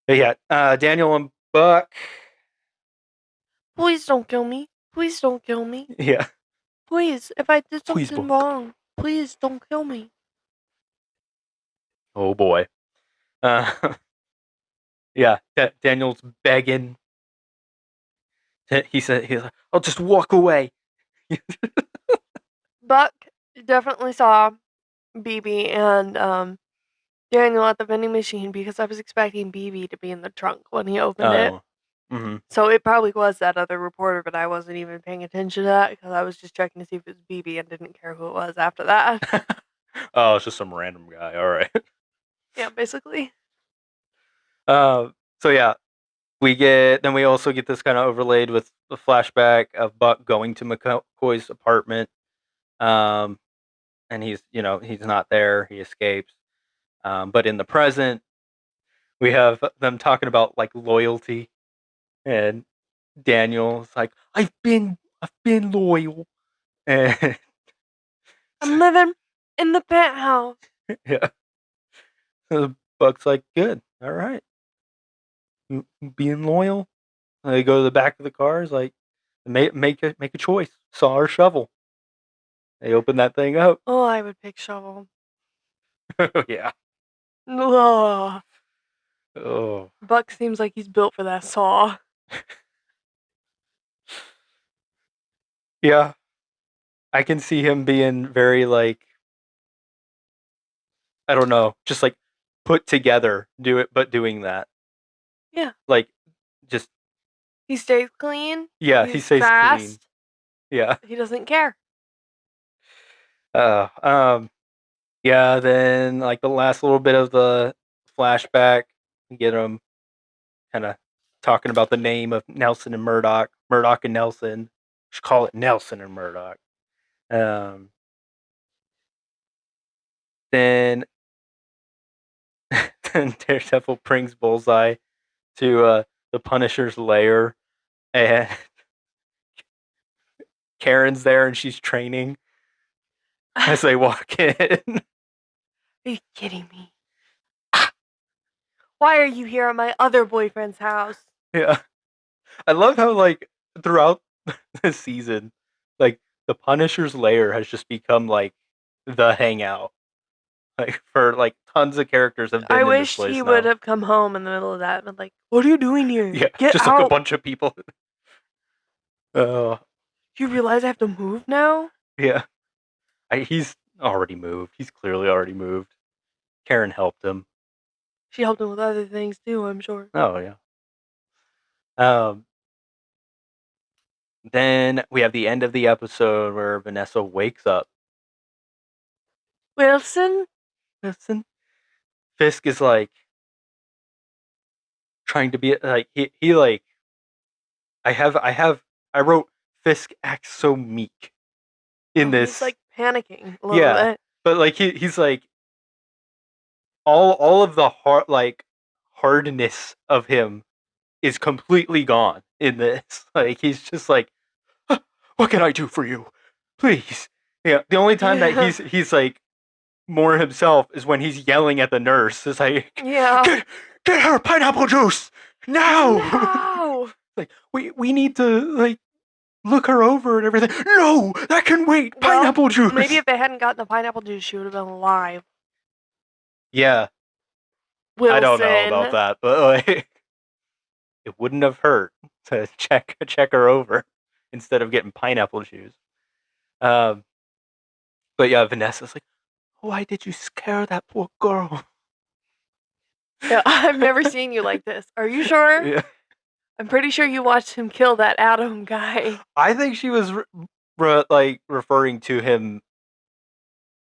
yeah, Daniel and Buck. Please don't kill me. Please don't kill me. Yeah, Please, if I did please, something Buck. wrong, please don't kill me. Oh boy. Uh, yeah, Daniel's begging. He's like, "I'll just walk away." Buck definitely saw BB and Daniel at the vending machine because I was expecting BB to be in the trunk when he opened it. Oh. Mm-hmm. So it probably was that other reporter, but I wasn't even paying attention to that because I was just checking to see if it was BB and didn't care who it was after that. Oh, it's just some random guy. All right. Yeah, basically. Uh, so yeah, we also get this kind of overlaid with the flashback of Buck going to McCoy's apartment. Um, and he's not there. He escapes. But in the present, we have them talking about like loyalty, and Daniel's like, I've been loyal, and I'm living in the penthouse. yeah, Buck's like, good, all right, being loyal. And they go to the back of the cars, like, make a choice, saw or shovel. They open that thing up. Oh, I would pick shovel. Yeah. Ugh. Oh. Buck seems like he's built for that saw. Yeah. I can see him being very like, I don't know, just like put together, do it, but doing that. Yeah. Like, just, He stays clean. yeah, he He's stays clean. fast. Yeah. He doesn't care. Uh, um, yeah, then like the last little bit of the flashback, you get him kind of talking about the name of Nelson and Murdoch, Murdoch and Nelson. Should call it Nelson and Murdoch. Um, then then Daredevil brings Bullseye to the Punisher's lair, and Karen's there, and she's training as they walk in. Are you kidding me? Why are you here at my other boyfriend's house? Yeah, I love how like throughout the season, like the Punisher's lair has just become like the hangout. Like for like tons of characters have I been in this wish he place would now. have come home in the middle of that and been like, "What are you doing here? Yeah, Get just like a out! bunch of people. Uh, Do you realize I have to move now?" yeah. He's already moved. He's clearly already moved. Karen helped him. She helped him with other things too, I'm sure. Oh yeah. Um, then we have the end of the episode where Vanessa wakes up. Wilson? Listen, Fisk is like trying to be like he like I wrote Fisk acts so meek in Oh, he's this. like panicking a little Yeah, bit. but like he's like all of the hardness of him is completely gone in this. Like he's just like, "Huh, what can I do for you, please?" Yeah, the only time that Yeah. he's like more himself is when he's yelling at the nurse. It's like, Yeah. get her pineapple juice now. No! Like we need to like look her over and everything. No, that can wait. Well, Pineapple maybe juice. if they hadn't gotten the pineapple juice, she would have been alive. Yeah, I don't know about Wilson. that, but like, it wouldn't have hurt to check her over instead of getting pineapple juice. Um, but yeah, Vanessa's like, why did you scare that poor girl? Yeah, I've never seen you like this. Are you sure? Yeah. I'm pretty sure you watched him kill that Adam guy. I think she was like referring to him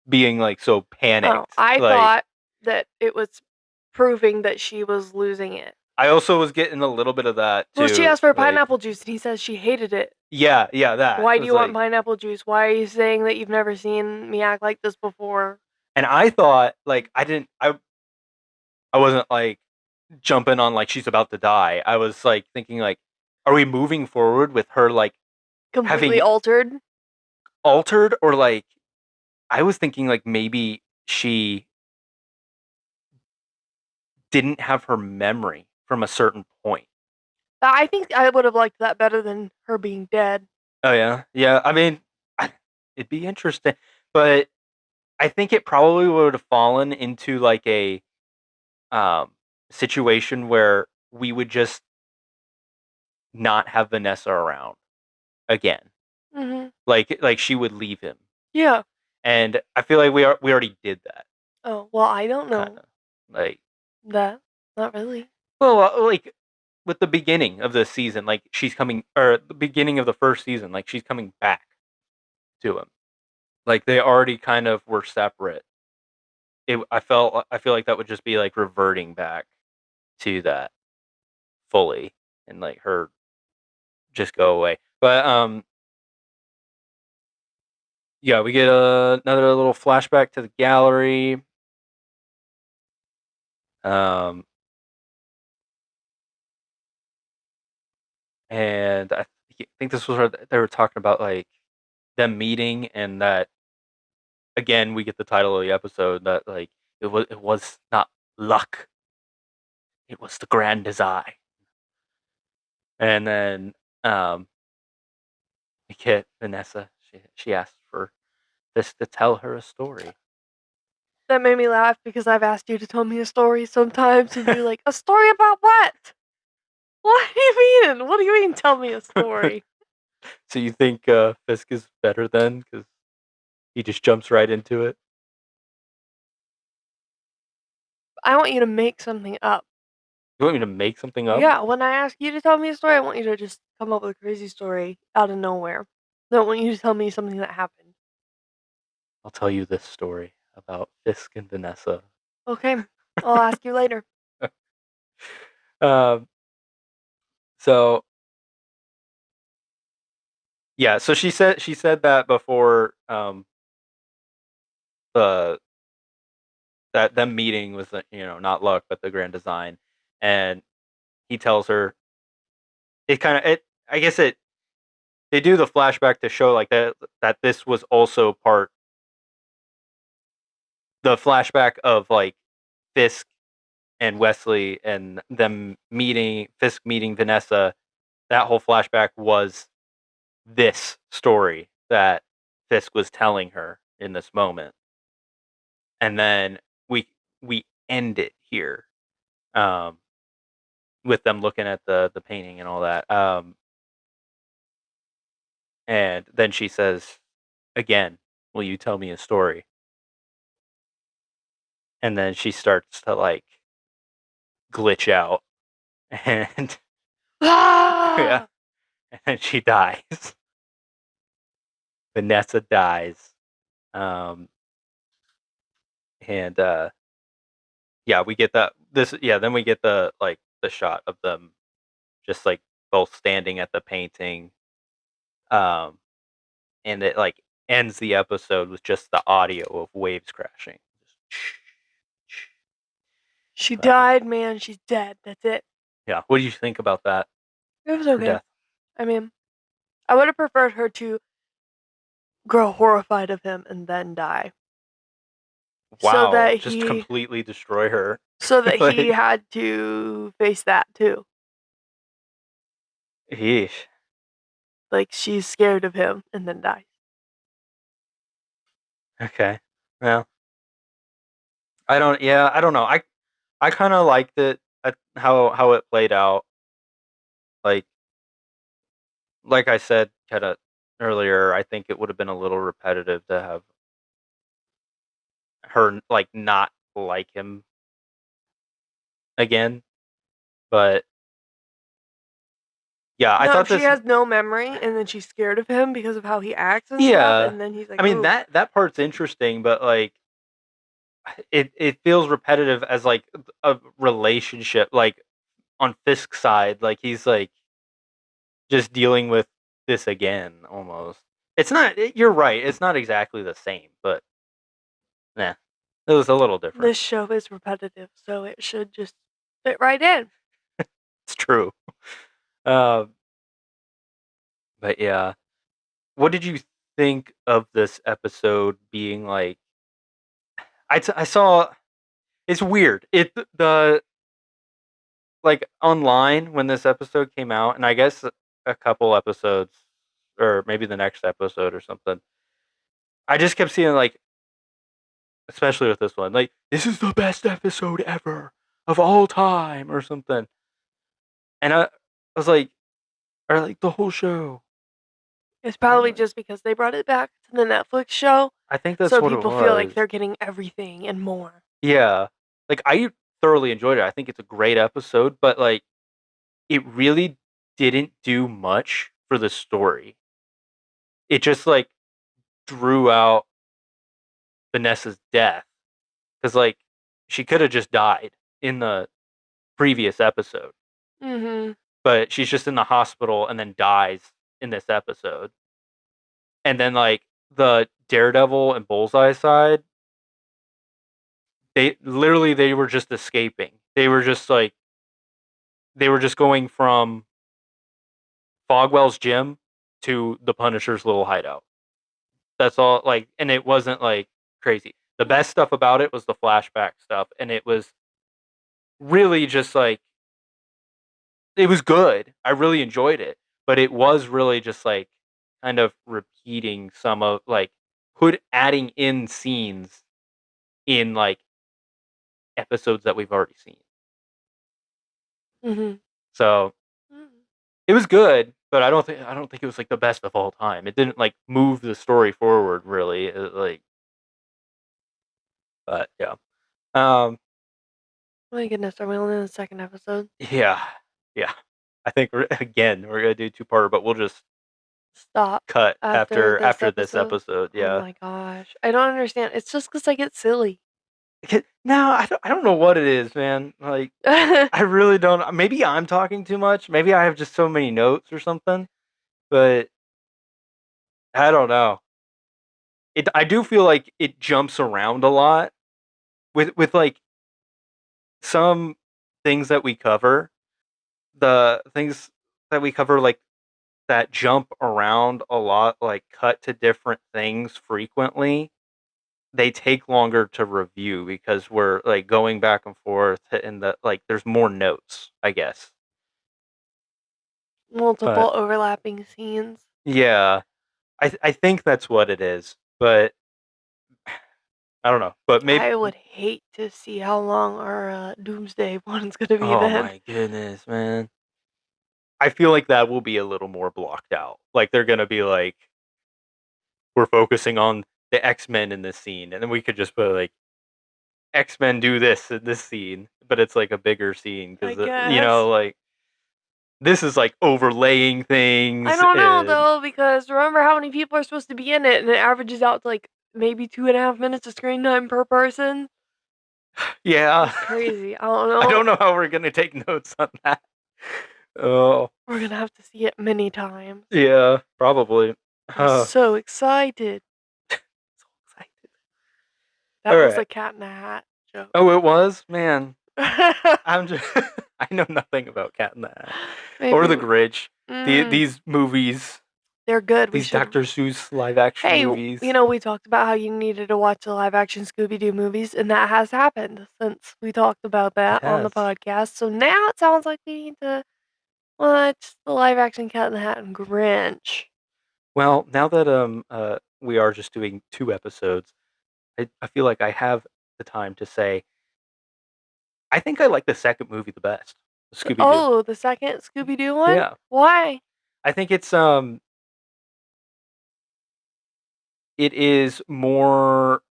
being like so Oh, panicked. I Like thought that it was proving that she was losing it. I also was getting a little bit of that Well, she too. asked for Like pineapple juice and he says she hated it. yeah, that Why it do was you want like, pineapple juice? Why are you saying that you've never seen me act like this before? and I thought like I wasn't like jumping on like she's about to die. I was like thinking like, are we moving forward with her like Completely having altered? altered or like I was thinking like maybe she didn't have her memory from a certain point. I think I would have liked that better than her being dead. Oh yeah, yeah. I mean, it'd be interesting, but I think it probably would have fallen into like a um, situation where we would just not have Vanessa around again. Hmm. Like she would leave him, Yeah. and I feel like we already did that Oh, well, I don't kind know of like that. Not really. well like with the beginning of the season, like she's coming or the beginning of the first season, like she's coming back to him. Like they already kind of were separate. I feel like that would just be like reverting back to that fully and like her just go away. But yeah, we get another little flashback to the gallery. Um, and think this was where they were talking about like them meeting, and that again we get the title of the episode that like it was not luck, it was the grand design. And then um, we get Vanessa. She asked for this to tell her a story. That made me laugh because I've asked you to tell me a story sometimes, and you're like, a story about what? What do you mean? What do you mean, tell me a story? So you think Fisk is better then because he just jumps right into it? I want you to make something up. You want me to make something up? Yeah, when I ask you to tell me a story, I want you to just come up with a crazy story out of nowhere. I don't want you to tell me something that happened. I'll tell you this story about Fisk and Vanessa. Okay, I'll ask you later. um, so yeah, so she said that before the that them meeting was not luck but the grand design, and he tells her it kind of it I guess it they do the flashback to show like that this was also part the flashback of like Fisk and Wesley and them meeting Fisk meeting Vanessa, that whole flashback was this story that Fisk was telling her in this moment, and then we we end it here, um, with them looking at the painting and all that. And then she says again, "Will you tell me a story?" And then she starts to like glitch out, and yeah, Ah! and she dies. Vanessa dies. Um, and yeah, we get that this yeah, then we get the like the shot of them just like both standing at the painting. Um, and it like ends the episode with just the audio of waves crashing. She But died, man. She's dead. That's it. yeah, what do you think about that? It was Her okay. death. I mean, I would have preferred her to grow horrified of him and then die. So Wow, that just he completely destroy her. so that he Like, had to face that too. yeesh. Like she's scared of him and then dies. Okay. Well, I don't. Yeah, I don't know. I kind of liked it. How it played out. Like like I said, kind of earlier. I think it would have been a little repetitive to have her like not like him again. But yeah, I No, thought she this. has no memory and then she's scared of him because of how he acts and stuff, Yeah, and then he's I like, mean "Oh, that part's interesting, but like it feels repetitive as like a relationship, like on Fisk's side, like he's like just dealing with this again almost. It's not. You're right. It's not exactly the same, but nah, it was a little different. this show is repetitive, so it should just fit right in." It's true. Um, but yeah, what did you think of this episode being like? I saw. It's weird. The like online when this episode came out, and I guess a couple episodes, or maybe the next episode or something. I just kept seeing like, especially with this one, like this is the best episode ever of all time or something. And I was like, or like the whole show. It's And I'm probably like, just because they brought it back to the Netflix show, I think that's so what it people feel like was. they're getting everything and more. Yeah, like I thoroughly enjoyed it. I think it's a great episode, but like it really didn't do much for the story. It just like drew out Vanessa's death because like she could have just died in the previous episode, Mhm. but she's just in the hospital and then dies in this episode. And then like the Daredevil and Bullseye side, they were just escaping. They were just like they were just going from Fogwell's gym to the Punisher's little hideout. That's all. Like, and it wasn't like crazy. The best stuff about it was the flashback stuff, and it was really just like it was good. I really enjoyed it, but it was really just like kind of repeating some of like put adding in scenes in like episodes that we've already seen. Mhm. So Mhm. it was good, but I don't think it was like the best of all time. It didn't like move the story forward really. Like, but yeah, um, My goodness, are we only in the second episode? yeah, yeah. I think we're gonna do two parter, but we'll just Stop cut after this after this episode? episode. Oh Yeah. my gosh. I don't understand. It's just because I get silly. No, I don't know what it is, man. Like, I really don't. Maybe I'm talking too much. Maybe I have just so many notes or something. But I don't know. I do feel like it jumps around a lot with like some things that we cover. The things that we cover like that jump around a lot, like cut to different things frequently. They take longer to review because we're like going back and forth, and the like. There's more notes, I guess. Multiple But overlapping scenes. yeah, I think that's what it is. But I don't know. But maybe. I would hate to see how long our Doomsday one's gonna be Oh then. my goodness, man. I feel like that will be a little more blocked out. Like they're gonna be like, we're focusing on the X-Men in this scene, and then we could just put like X-Men do this in this scene, but it's like a bigger scene I because guess. like this is like overlaying I things don't know and though, because remember how many people are supposed to be in it, and it averages out to like maybe 2.5 minutes of screen time per person. yeah. That's crazy. I don't I know. don't know how we're gonna take notes on that. Oh We're gonna have to see it many times. yeah, probably. I'm so excited. So excited. All That was right. a Cat in the Hat joke. Oh, it was, man. I'm just I know nothing about Cat in the Hat or Maybe. The Grinch. Mm, These movies, they're good. We these should. Dr. Seuss live action Hey, movies. we talked about how you needed to watch the live action Scooby Doo movies, and that has happened since we talked about It that on the has. podcast. So now it sounds like we need to watch the live action Cat in the Hat and Grinch. Well, now that we are just doing 2 episodes, I feel like I have the time to say I think I like the second movie the best, Scooby Doo. Oh, the second Scooby Doo one? Yeah, Why? I think it is more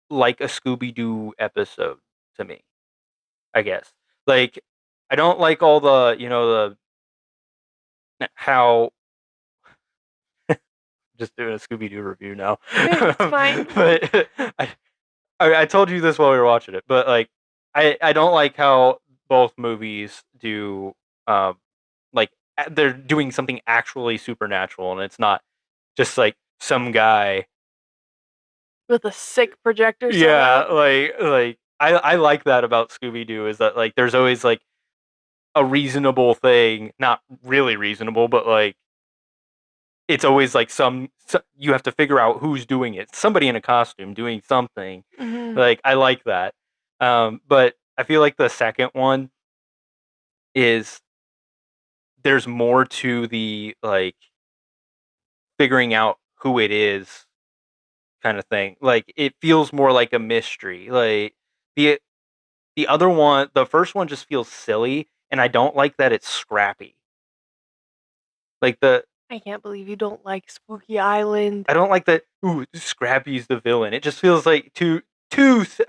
like a Scooby Doo episode to me. I guess like I don't like all the the how just doing a Scooby Doo review now, It's fine. but I told you this while we were watching it, but like I don't like how both movies do um like they're doing something actually supernatural and it's not just like some guy. With a sick projector Yeah, setup. like I like that about Scooby Doo is that like there's always like a reasonable thing, not really reasonable, but like it's always like you have to figure out who's doing it. Somebody in a costume doing something. Hmm. Like I like that. But I feel like the second one is there's more to the like figuring out who it is kind of thing. Like it feels more like a mystery. Like the the other one, the first one just feels silly and I don't like that it's scrappy. Like the I can't believe you don't like Spooky Island. I don't like that. Ooh, Scrappy's the villain. It just feels like too.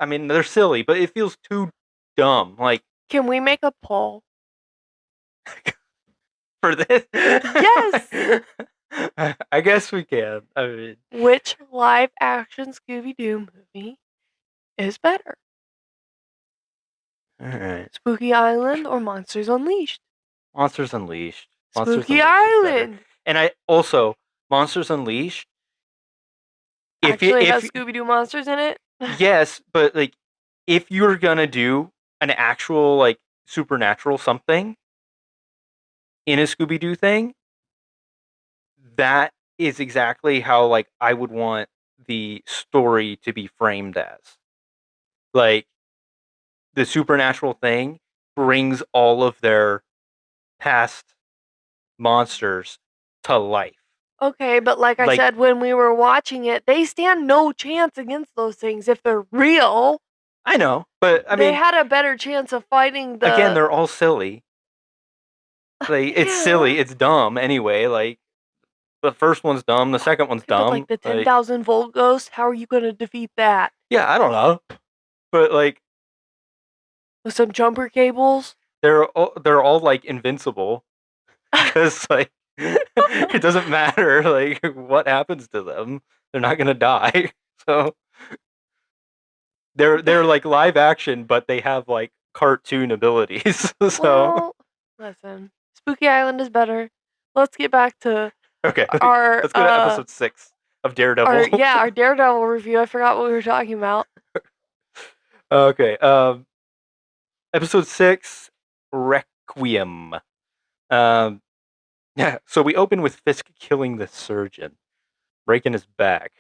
I mean, they're silly, but it feels too dumb. Like Can we make a poll? for this, Yes! I guess we can. I mean, Which live action Scooby Doo movie is better? all right. Spooky Island or Monsters Unleashed? Monsters Unleashed. Monsters Spooky Unleashed is better. Island And I also Monsters Unleashed. actually has If Scooby Doo monsters in it. yes, but like if you're gonna do an actual like supernatural something in a Scooby Doo thing, that is exactly how like I would want the story to be framed as. Like the supernatural thing brings all of their past monsters to life. Okay, but like I Like said when we were watching it, they stand no chance against those things if they're real. I know, but I They mean, had a better chance of fighting again, the. they're all silly. Like it's Yeah. silly, it's dumb anyway. Like the first one's dumb, the second one's Okay, but like dumb. the Like 10,000-volt ghost, how are you gonna defeat that? yeah, I don't know, but like With some jumper cables? they're all like invincible because like it doesn't matter like what happens to them, they're not gonna die. So they're like live action, but they have like cartoon abilities. So Well, listen, Spooky Island is better. Let's get back to okay, our let's go to episode 6 of our Daredevil. yeah, our Daredevil review. I forgot what we were talking about. Okay, episode 6, Requiem. Um, yeah, so we open with Fisk killing the surgeon, breaking his back,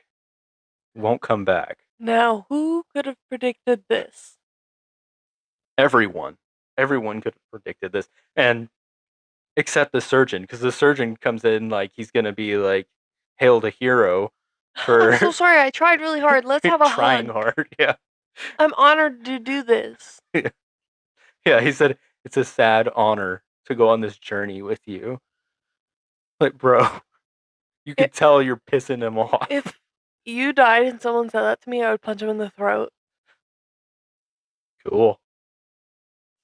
won't come back. Now, who could have predicted this? Everyone, everyone could have predicted this, and except the surgeon, because the surgeon comes in like he's gonna be like hailed a hero I'm so for sorry. I tried really hard. Let's have a trying hug. hard. Yeah. I'm honored to do this. Yeah, he said it's a sad honor to go on this journey with you. Like, bro, you If, could tell you're pissing him off. if you died and someone said that to me, I would punch him in the throat. Cool.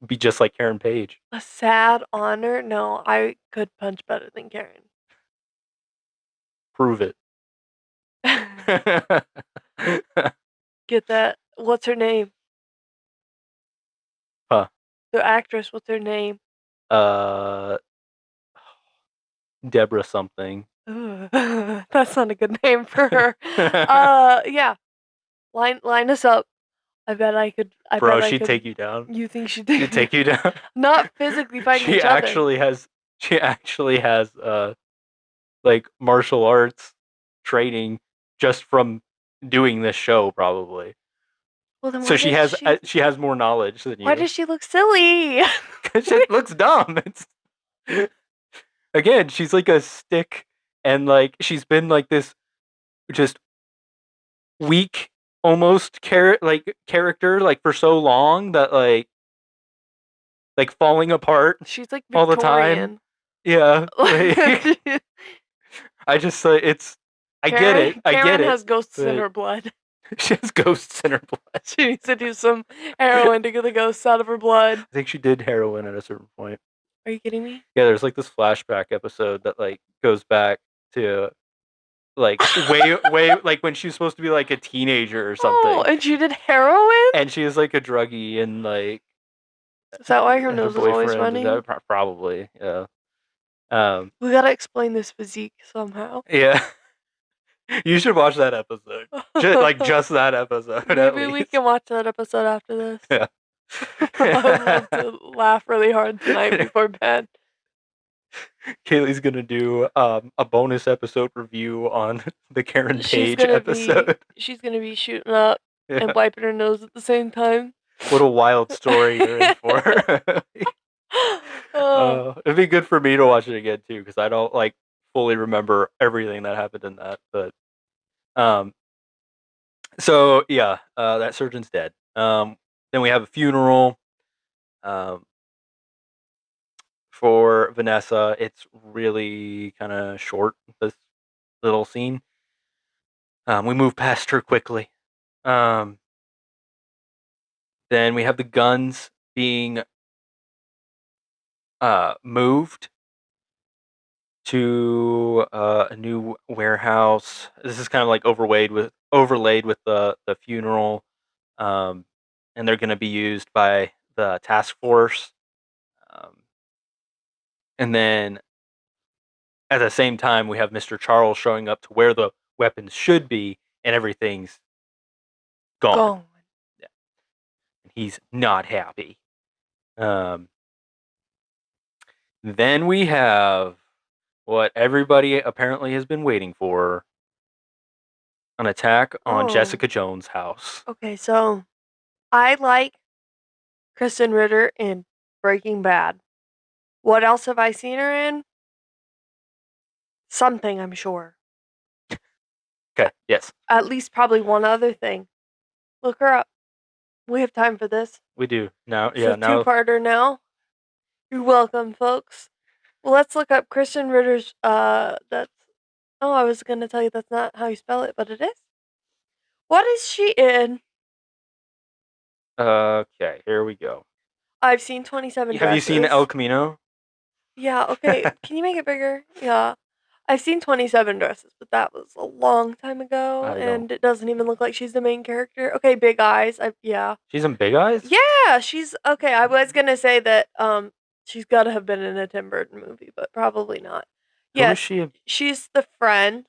Be just like Karen Page. A sad honor? No, I could punch better than Karen. Prove it. Get that? What's her name? Huh. The actress, what's her name? Uh, Deborah something. That's not a good name for her. Yeah. Line us up. I bet I could. I Bro, bet I she'd could. take you down. You think she She'd did? take you down. Not physically fighting She each other. actually has. She actually has. Like martial arts training just from doing this show, probably. Well, then So why does she? she has more knowledge than Why you. does she look silly? Because it looks dumb. It's again, she's like a stick, and like she's been like this just weak, almost character like for so long that like falling apart She's like all the time. Victorian. Yeah, like, I just it's. I get it. I get Karen it. has ghosts in but her blood. She has ghosts in her blood. She needs to do some heroin to get the ghosts out of her blood. I think she did heroin at a certain point. Are you kidding me? Yeah, there's like this flashback episode that like goes back to like way like when she was supposed to be like a teenager or something. Oh, and she did heroin? And she was like a druggie and like Is that why her her nose is always boyfriend running? that probably, yeah. We gotta explain this physique somehow. Yeah. You should watch that episode. Just that episode. Maybe we can watch that episode after this. Yeah. I would love to laugh really hard tonight before bed. Caylee's gonna do a bonus episode review on the Karen Page episode. She's gonna be shooting up Yeah. and wiping her nose at the same time. What a wild story you're in for. It'd be good for me to watch it again too, because I don't like fully remember everything that happened in that. But so yeah, that surgeon's dead. Then we have a funeral. For Vanessa, it's really kind of short, this little scene. We move past her quickly. Then we have the guns being moved to a new warehouse. This is kind of like overlaid with the funeral, and they're going to be used by the task force. And then at the same time, we have Mr. Charles showing up to where the weapons should be, and everything's gone. Yeah. And he's not happy. Then we have what everybody apparently has been waiting for: an attack on Jessica Jones' house. Okay, so I like Kristen Ritter in Breaking Bad. What else have I seen her in? Something, I'm sure. Okay, yes. At least probably one other thing. Look her up. We have time for this. We do. Now, It's yeah, a now. two-parter now. You're welcome, folks. Well, let's look up Kristen Ritter's, that's, oh, I was gonna tell you that's not how you spell it, but it is. What is she in? Okay, here we go. I've seen 27 Have you seen Dresses. El Camino? Yeah, okay. Can you make it bigger? Yeah. I've seen 27 Dresses, but that was a long time ago, and it doesn't even look like she's the main character. Okay, Big Eyes. Yeah. She's in Big Eyes? Yeah, she's okay. I was gonna say that she's gotta have been in a Tim Burton movie, but probably not. Who is Yes, she? she's the friend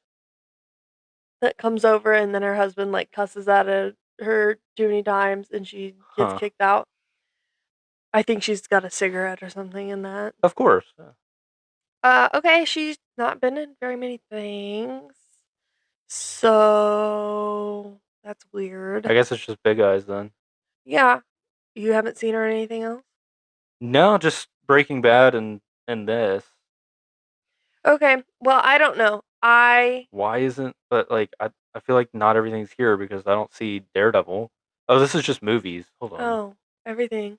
that comes over, and then her husband like cusses at her too many times, and she gets kicked out. I think she's got a cigarette or something in that. Of course. Okay, she's not been in very many things. So that's weird. I guess it's just Big Eyes then. Yeah. You haven't seen her in anything else? No, just Breaking Bad and this. Okay, well, I don't know. Why isn't? But like, I feel like not everything's here because I don't see Daredevil. Oh, this is just movies. Hold on. Oh, everything.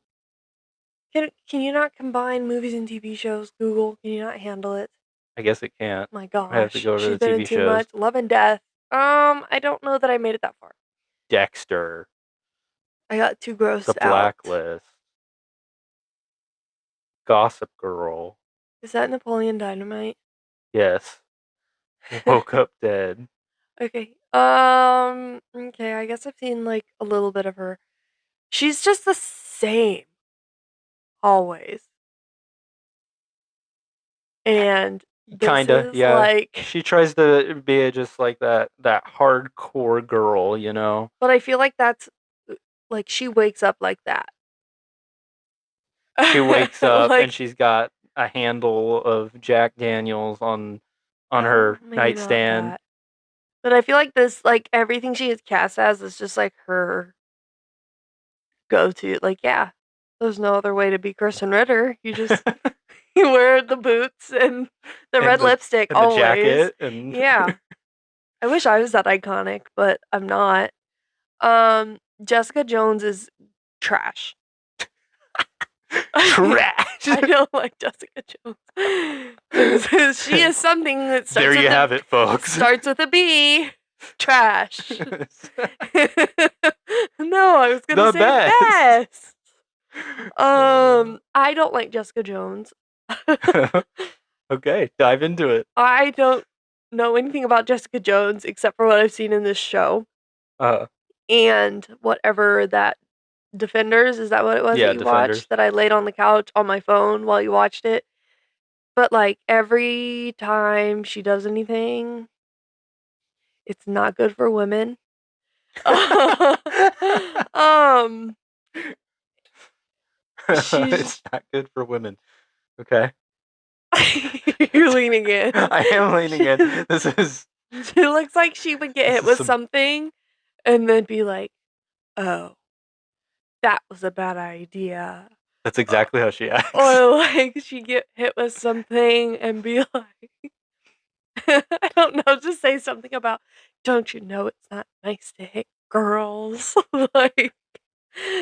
Can you not combine movies and TV shows, Google? Can you not handle it? I guess it can't. My I have to gosh, go to she's the been in TV too shows. much. Love and Death. I don't know that I made it that far. Dexter, I got too The grossed out. Blacklist, Gossip Girl. Is that Napoleon Dynamite? Yes. Woke Up Dead. Okay. Okay, I guess I've seen like a little bit of her. She's just the same always. And this Kinda, is yeah. like She tries to be just like that hardcore girl, you know. but I feel like that's like she wakes up like that. She wakes up and Like she's got a handle of Jack Daniels on oh, her maybe not nightstand. that. But I feel like this like everything she is cast as is just like her go to. Like, yeah. There's no other way to be Kristen Ritter. You just you wear the boots and the red and the lipstick and the always. jacket and Yeah. I wish I was that iconic, but I'm not. Jessica Jones is trash. trash. I don't like Jessica Jones. She is something that There you have it, folks. starts with a B. Trash. No, I was gonna The say best. best. I don't like Jessica Jones. Okay, dive into it. I don't know anything about Jessica Jones except for what I've seen in this show Uh, and whatever that Defenders, is that what it was that yeah, you Defenders. watched? That I laid on the couch on my phone while you watched it? But, like, every time she does anything, it's not good for women. Um, she's It's not good for women. Okay. you're leaning in. I am leaning in. This is She looks like she would get this hit is with some something and then be like, "Oh, that was a bad idea." that's Uh, exactly how she acts. or, like, she get hit with something and be like I don't know, just say something about, "Don't you know it's not nice to hit girls?" Like,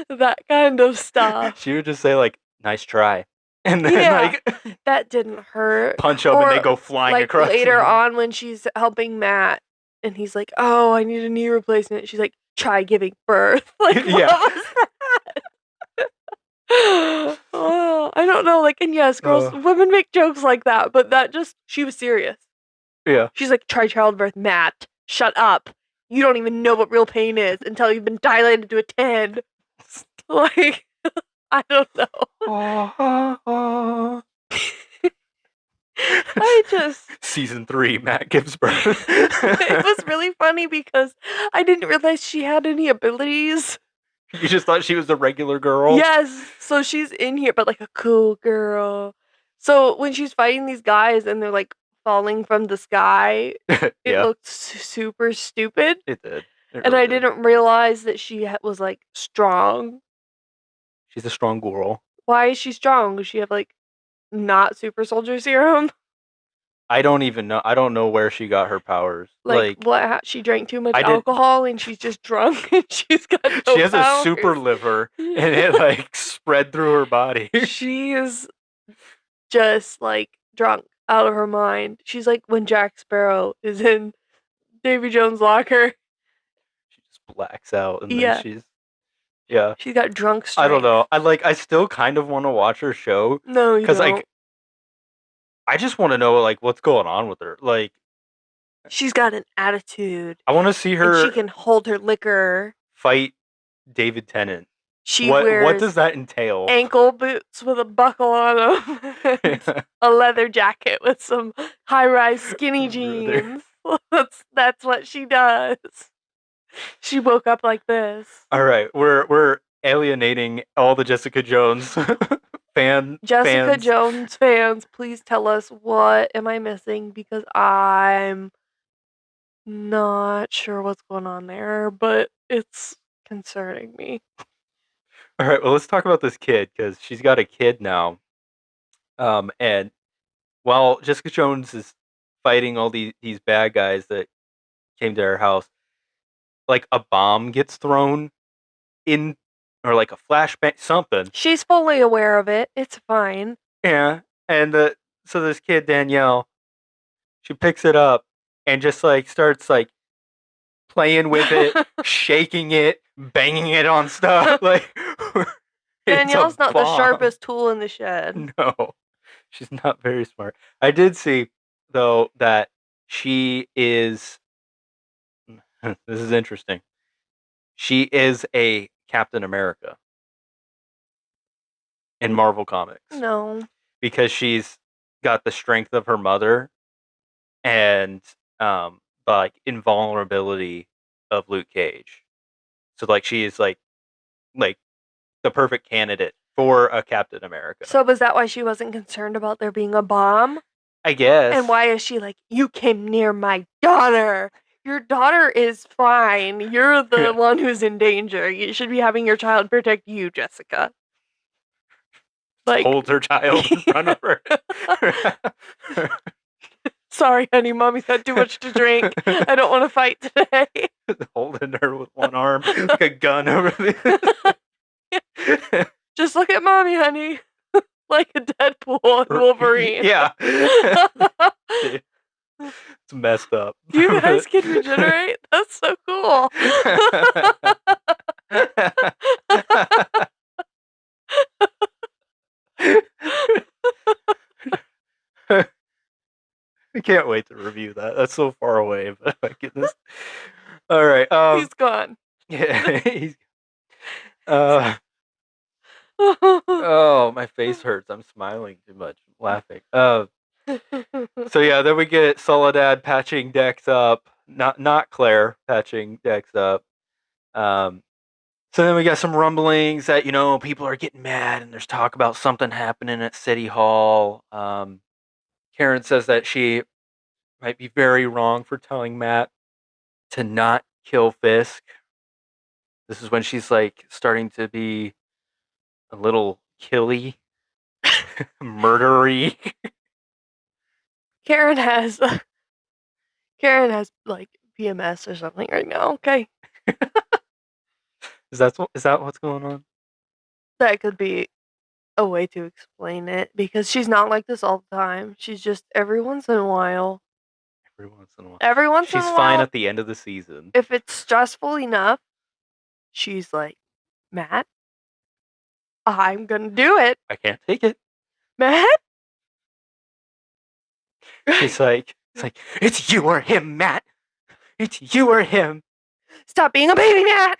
that kind of stuff. She would just say like, "Nice try," and then Yeah, like that didn't hurt. punch them, and they Or, go flying like, across the later room. on when she's helping Matt and he's like, "Oh, I need a knee replacement." She's like, "Try giving birth." Like, what Yeah. was that? Oh, I don't know, like, and yes, girls Uh, women make jokes like that, but that just she was serious. yeah. She's like, "Try childbirth, Matt. Shut up. You don't even know what real pain is until you've been dilated to a 10." Like, I don't know. I just Season 3, Matt gives birth. it was really funny because I didn't realize she had any abilities. You just thought she was a regular girl. Yes, so she's in here, but like a cool girl. So when she's fighting these guys and they're like falling from the sky, it Yeah, looked super stupid. it did. It And really I did. didn't realize that she was like strong. She's a strong girl. Why is she strong? Does she have like not super soldier serum? I don't even know. I don't know where she got her powers. Like Like, what? She drank too much I did. alcohol and she's just drunk and she's got no She has a super powers. liver, and it Yeah. like spread through her body. She is just like drunk out of her mind. She's like when Jack Sparrow is in Davy Jones' locker. She just blacks out, and then Yeah, she's yeah. she's got drunk I don't strength. know. I still kind of want to watch her show No, you because don't. like I just want to know like what's going on with her. Like She's got an attitude I want to see and she her can hold her liquor. fight David Tennant. She What wears does that entail? ankle boots with a buckle on them and a leather jacket with some high-rise skinny Brother. jeans. That's what she does. She woke up like this. All right, we're alienating all the Jessica Jones Jessica fans. Jones fans, please tell us what am I missing because I'm not sure what's going on there, but it's concerning me. All right, well let's talk about this kid because she's got a kid now. And while Jessica Jones is fighting all these bad guys that came to her house, like a bomb gets thrown in, or like a flashbang, something. She's fully aware of it. It's fine. Yeah, and so this kid Danielle, she picks it up and just like starts like playing with it, shaking it, banging it on stuff. Like it's a Danielle's not the bomb. sharpest tool in the shed. No, she's not very smart. I did see though that she is. This is interesting. She is a Captain America in Marvel Comics No. because she's got the strength of her mother and like invulnerability of Luke Cage. So like she is like the perfect candidate for a Captain America. So was that why she wasn't concerned about there being a bomb? I guess. And why is she like, you came near my daughter? Your daughter is fine. You're the one who's in danger. You should be having your child protect you, Jessica. Like, holds her child in front of her. sorry, honey, mommy's had too much to drink. I don't want to fight today. Holding her with one arm, like a gun over the. Just look at mommy, honey. Like a Deadpool and Wolverine. Yeah. It's messed up. You guys can regenerate? That's so cool. I can't wait to review that. That's so far away, but my goodness. All right. He's gone. Yeah. Oh, my face hurts. I'm smiling too much, laughing. So yeah, then we get Soledad patching Dex up. Not Claire patching Dex up. So then we got some rumblings that people are getting mad and there's talk about something happening at City Hall. Karen says that she might be very wrong for telling Matt to not kill Fisk. This is when she's like starting to be a little killy, murdery. Karen has like PMS or something right now. Okay, Is that what's going on? that could be a way to explain it because she's not like this all the time. She's just every once in a while. Every once in a while. Every once in She's a fine while, at the end of the season. if it's stressful enough, she's like, Matt, I'm gonna do it. I can't take it. Matt? It's like, it's you or him, Matt. It's you or him. Stop being a baby, Matt.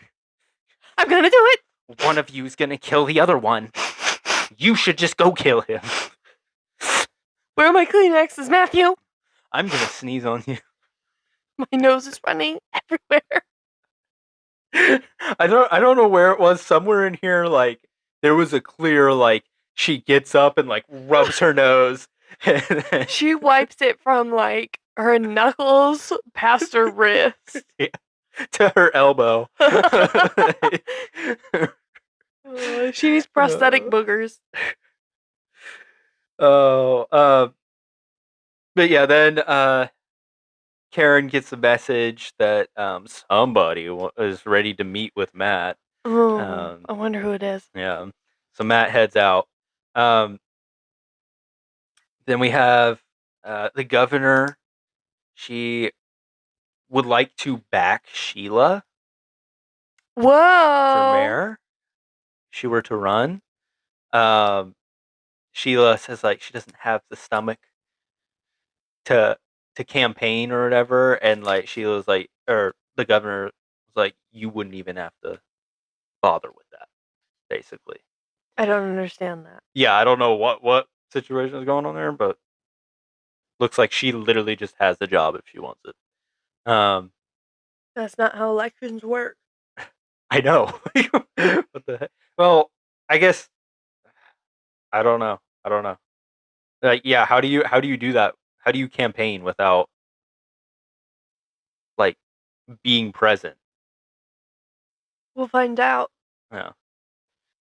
I'm gonna do it. One of you is gonna kill the other one. You should just go kill him. Where are my Kleenexes, Matthew? I'm gonna sneeze on you. My nose is running everywhere. I don't know where it was. Somewhere in here, like there was a clear like she gets up and like rubs her nose. She wipes it from like her knuckles past her wrist. Yeah, to her elbow. She needs prosthetic boogers. Oh, but yeah, then Karen gets a message that somebody is ready to meet with Matt. Oh, I wonder who it is. Yeah, so Matt heads out. Then we have the governor. She would like to back Sheila for Whoa. mayor. If she were to run. Sheila says like she doesn't have the stomach to campaign or whatever, and like Sheila's like, or the governor was like, you wouldn't even have to bother with that, basically. I don't understand that. Yeah, I don't know what situation is going on there, but looks like she literally just has the job if she wants it. That's not how elections work. I know. What the heck? Well, I guess I don't know. Like, yeah, how do you do that? How do you campaign without like being present? We'll find out. Yeah,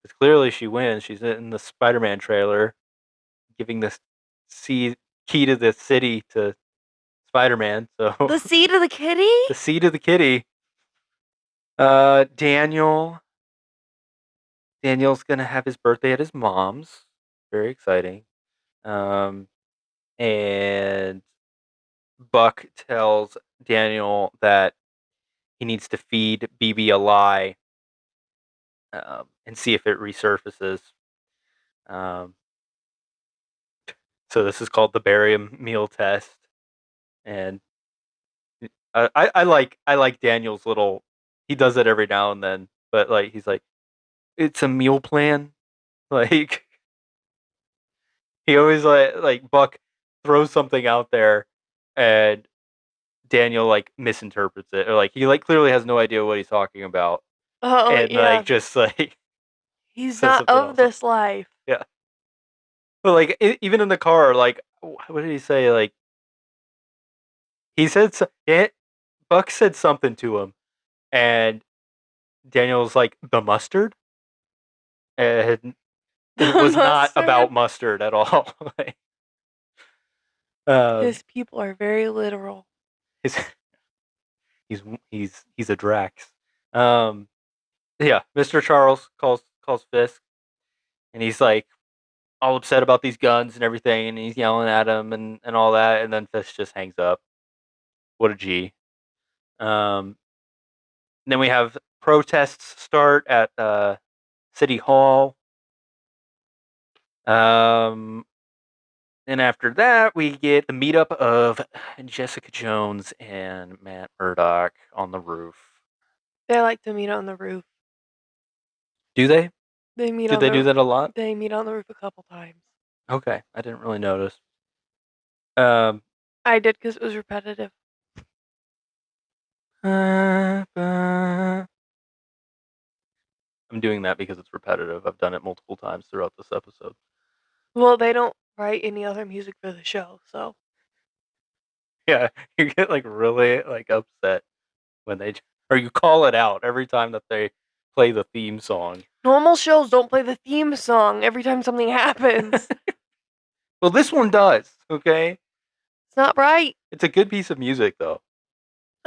because clearly she wins. She's in the Spider-Man trailer, giving this key to the city to Spider-Man. So The seed of the kitty? the seed of the kitty. Daniel's gonna have his birthday at his mom's. Very exciting. Um, and Buck tells Daniel that he needs to feed BB a lie and see if it resurfaces. Um, so this is called the barium meal test, and I like Daniel's little. He does it every now and then, but like he's like, it's a meal plan. Like he always like Buck throws something out there, and Daniel like misinterprets it, or like he like clearly has no idea what he's talking about, Oh, and yeah. like just like He's says not something of else. this life. Yeah, but like even in the car, like what did he say? Like he said, Buck said something to him, and Daniel's like the mustard, and it The was not mustard? about mustard at all. Like, His um, people are very literal. his, he's a Drax. Um, yeah, Mr. Charles calls Fisk, and he's like all upset about these guns and everything, and he's yelling at him and all that, and then Fisk just hangs up. What a G. Um, then we have protests start at City Hall. Um, and after that, we get the meetup of Jessica Jones and Matt Murdock on the roof. They like to meet on the roof. Do they? They meet Did on they do the that a lot? they meet on the roof a couple times. Okay, I didn't really notice. Um, I did because it was repetitive. I'm doing that because it's repetitive. I've done it multiple times throughout this episode. Well, they don't write any other music for the show, so Yeah, you get like really like upset when they or you call it out every time that they play the theme song. normal shows don't play the theme song every time something happens. Well, this one does. Okay, It's not right. it's a good piece of music though.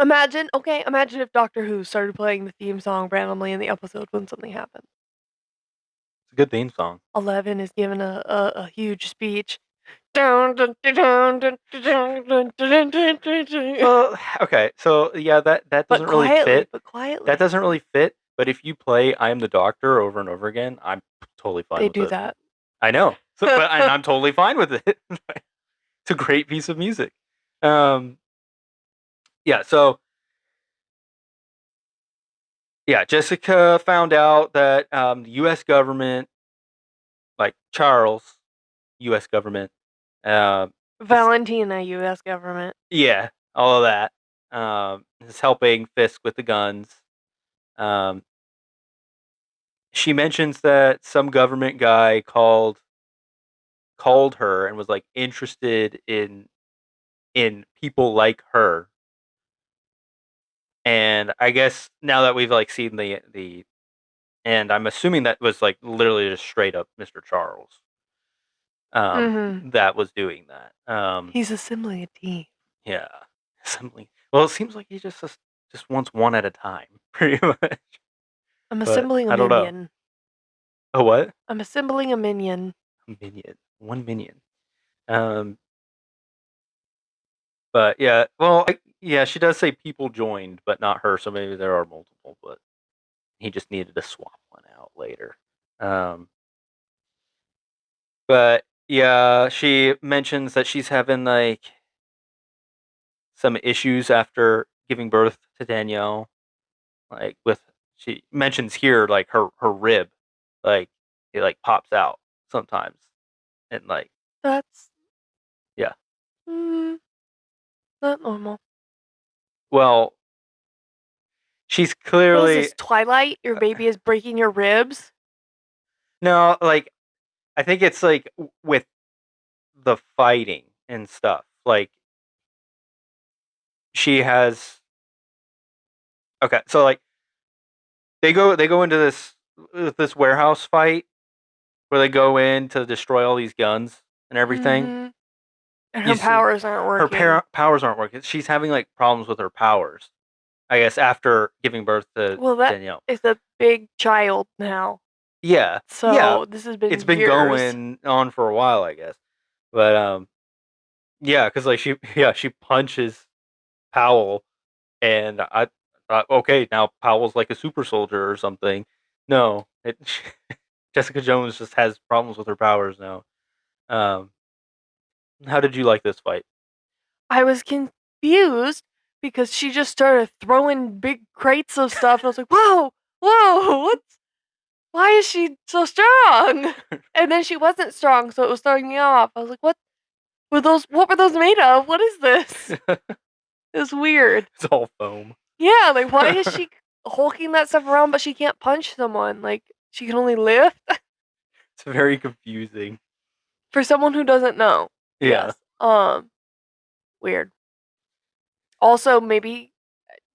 Imagine if Doctor Who started playing the theme song randomly in the episode when something happened. It's a good theme song. 11 is given a huge speech. Well, okay, so yeah, that But doesn't really quietly, fit. but That quietly. doesn't really fit. But if you play "I Am the Doctor" over and over again, I'm totally fine They with do it. that. I know, and I'm totally fine with it. It's a great piece of music. Um, yeah. So yeah, Jessica found out that the U.S. government, like Charles, U.S. government, is Valentina, U.S. government. yeah, all of that is helping Fisk with the guns. Um, she mentions that some government guy called her and was like interested in people like her. And I guess now that we've like seen the and I'm assuming that was like literally just straight up Mr. Charles Mm-hmm. that was doing that. He's assembling a team. Yeah. Something. Well, it seems like he just wants one at a time, pretty much. I'm But assembling a I don't know. minion. Oh, what? I'm assembling a minion. A minion. One minion. Um, but yeah, well, yeah, she does say people joined, but not her, so maybe there are multiple, but he just needed to swap one out later. Um, but yeah, she mentions that she's having like some issues after giving birth to Danielle. Like with she mentions here like her rib, like it like pops out sometimes, and like That's yeah. mm, not normal. Well, she's What is clearly this, Twilight? Your baby is breaking your ribs? no like I think it's like with the fighting and stuff. Like she has okay, so like they go into this warehouse fight where they go in to destroy all these guns and everything. Mm-hmm. And You her see, powers aren't her working. powers aren't working. She's having like problems with her powers. I guess after giving birth to Well, that Danielle. is a big child now. Yeah, yeah. So this has been It's been years. going on for a while, I guess. But yeah, because like she punches Powell, and I thought, okay, now Powell's like a super soldier or something. No, Jessica Jones just has problems with her powers now. Um, how did you like this fight? I was confused because she just started throwing big crates of stuff. And I was like, whoa, whoa, why is she so strong? And then she wasn't strong, so it was throwing me off. I was like, what were those made of? What is this? It was weird. It's all foam. Yeah, like why is she hulking that stuff around but she can't punch someone? Like she can only lift? It's very confusing. For someone who doesn't know. Yeah, Yes. Weird. Also, maybe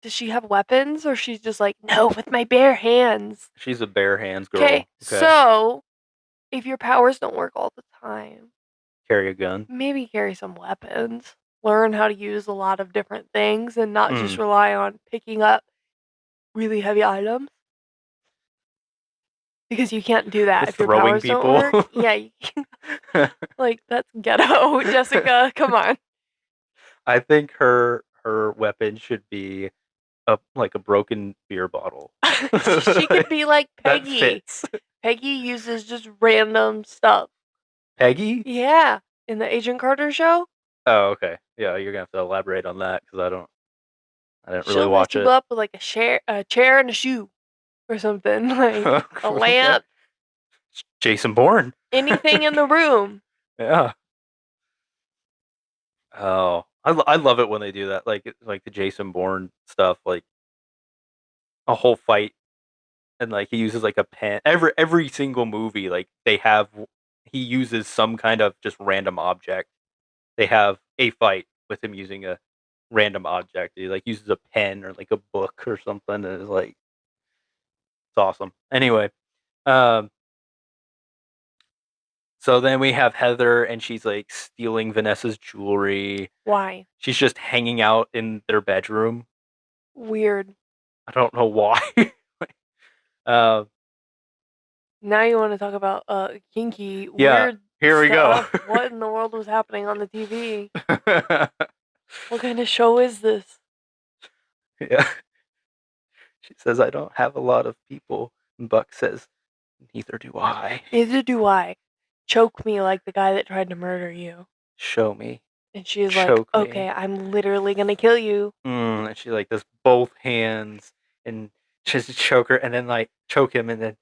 does she have weapons or she's just like, no, with my bare hands. she's a bare hands Okay, girl. Okay, so if your powers don't work all the time, carry a gun. maybe carry some weapons. Learn how to use a lot of different things and not just Mm. rely on picking up really heavy items. Because you can't do that Just if your throwing powers don't people. work. Yeah, like that's ghetto, Jessica. Come on. I think her weapon should be a broken beer bottle. She could be like That Peggy. fits. Peggy uses just random stuff. Peggy? Yeah, in the Agent Carter show, Oh, okay. Yeah, you're gonna have to elaborate on that because I didn't really she'll mess watch you it. up with like a chair, and a shoe, or something like a Okay. lamp, Jason Bourne. anything in the room. Yeah. Oh, I love it when they do that. Like the Jason Bourne stuff, like a whole fight, and like he uses like a pen. Every single movie, like he uses some kind of just random object. They have a fight with him using a random object. He like uses a pen or like a book or something, and it's like it's awesome. Anyway, um, so then we have Heather, and she's like stealing Vanessa's jewelry. Why? She's just hanging out in their bedroom. Weird. I don't know why. uh, Now you want to talk about kinky, yeah, weird here we go. stuff. What in the world was happening on the TV? What kind of show is this? Yeah, she says I don't have a lot of people, and Buck says neither do I. Neither do I. Choke me like the guy that tried to murder you. Show me, And she is like, choke okay, me. I'm literally gonna kill you. And she like does both hands and just choke her, and then like choke him, and then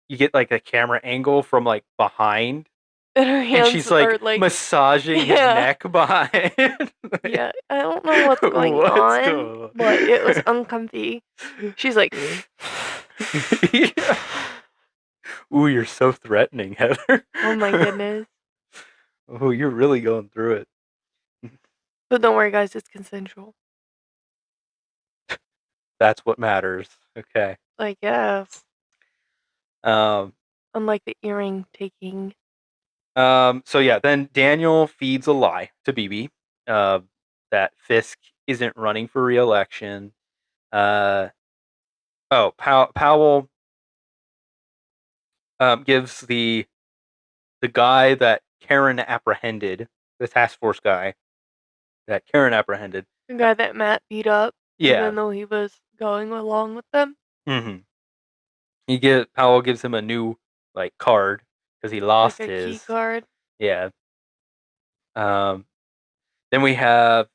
you get like a camera angle from like behind, And her and hands she's like are like, massaging his yeah, neck behind. Like, yeah. I don't know what's going what's on, going but it was on? uncomfy. She's like, Yeah. Ooh, you're so threatening, Heather. oh my goodness. Oh, you're really going through it. But don't worry, guys, it's consensual. That's what matters. Okay. Like, yes. Um. Unlike the earring taking. So yeah, then Daniel feeds a lie to BB. Uh, that Fisk isn't running for re-election. Uh. Oh, Powell gives the guy that Karen apprehended, the task force guy that Karen apprehended. The guy that Matt beat up, Yeah. even though he was going along with them. Mm-hmm. Powell gives him a new like card because he Like lost a key his. card. Yeah. Um. Then we have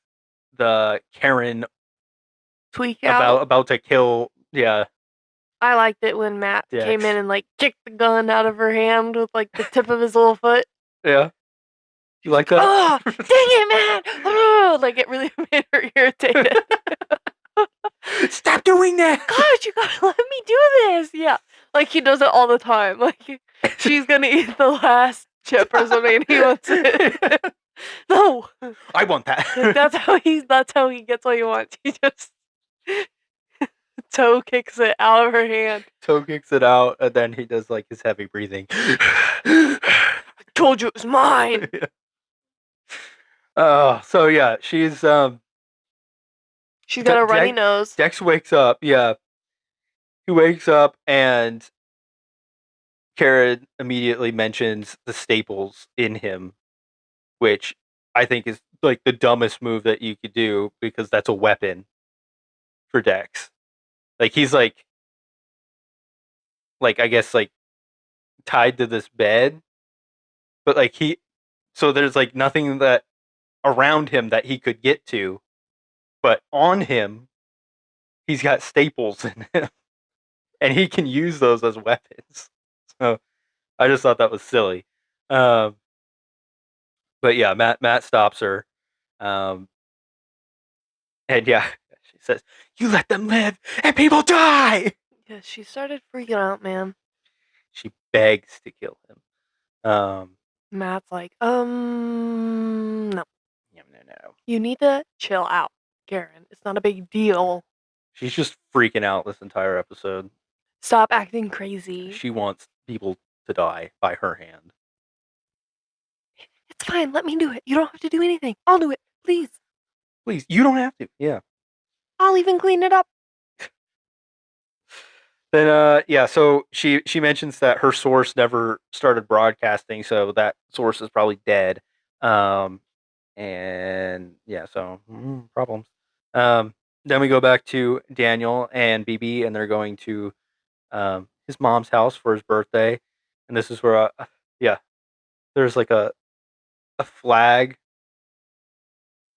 the Karen Tweak out. about to kill. Yeah. I liked it when Matt came in Dex. and like kicked the gun out of her hand with like the tip of his little foot. Yeah. You She's like like, that? "Oh, dang it, Matt!" Oh, like it really made her irritated. Stop doing that. God, you gotta let me do this. Yeah, like he does it all the time. Like she's gonna eat the last chip or something, and he wants it. No, I want that. that's how he gets what he wants. He just toe kicks it out of her hand. Toe kicks it out, and then he does like his heavy breathing. Told you it was mine. So yeah, she's She's got a runny nose. Dex wakes up. Yeah, he wakes up and Karen immediately mentions the staples in him, which I think is like the dumbest move that you could do because that's a weapon for Dex. Like he's like I guess like tied to this bed, but like so there's like nothing that around him that he could get to, but on him he's got staples in him, and he can use those as weapons. So I just thought that was silly. Um, but yeah, Matt stops her, um, and yeah, she says, "You let them live, and people die." Yeah, she started freaking out, man. She begs to kill him. Matt's like, no. No, no, no. You need to chill out, Karen. It's not a big deal. She's just freaking out this entire episode. Stop acting crazy. She wants people to die by her hand. It's fine. Let me do it. You don't have to do anything. I'll do it. Please. Please, you don't have to. Yeah. I'll even clean it up. Then yeah, so she mentions that her source never started broadcasting, so that source is probably dead. And yeah, so problems. Then we go back to Daniel and BB, and they're going to his mom's house for his birthday, and this is where yeah, there's like a flag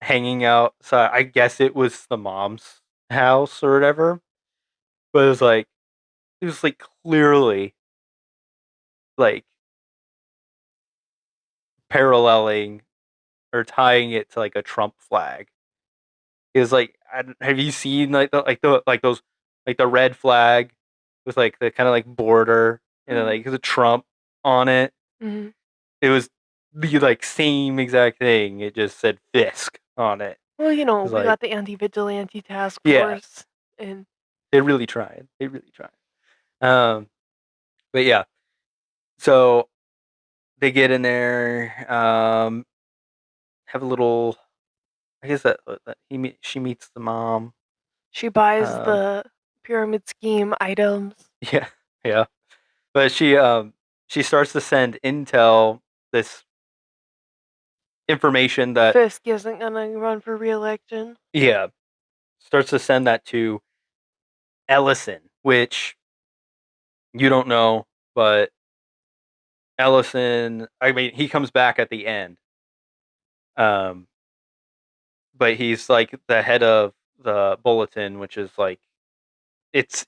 hanging outside. I guess it was the mom's house or whatever, but it was like clearly like paralleling or tying it to like a Trump flag. Is like, have you seen like those like the red flag with like the kind of like border and then like the Trump on it? Mm-hmm. It was the like same exact thing. It just said Fisk on it. Well, you know, It's we like, got the anti-vigilante task yeah, force, and they really tried. They really tried. Um, but yeah, so they get in there, have a little. I guess that she meets the mom. she buys Um, the pyramid scheme items. yeah, yeah. But she starts to send intel, this information that Fisk isn't gonna run for re-election. yeah, starts to send that to Ellison, which you don't know, but Ellison, I mean, he comes back at the end. Um, but he's like the head of the bulletin, which is like it's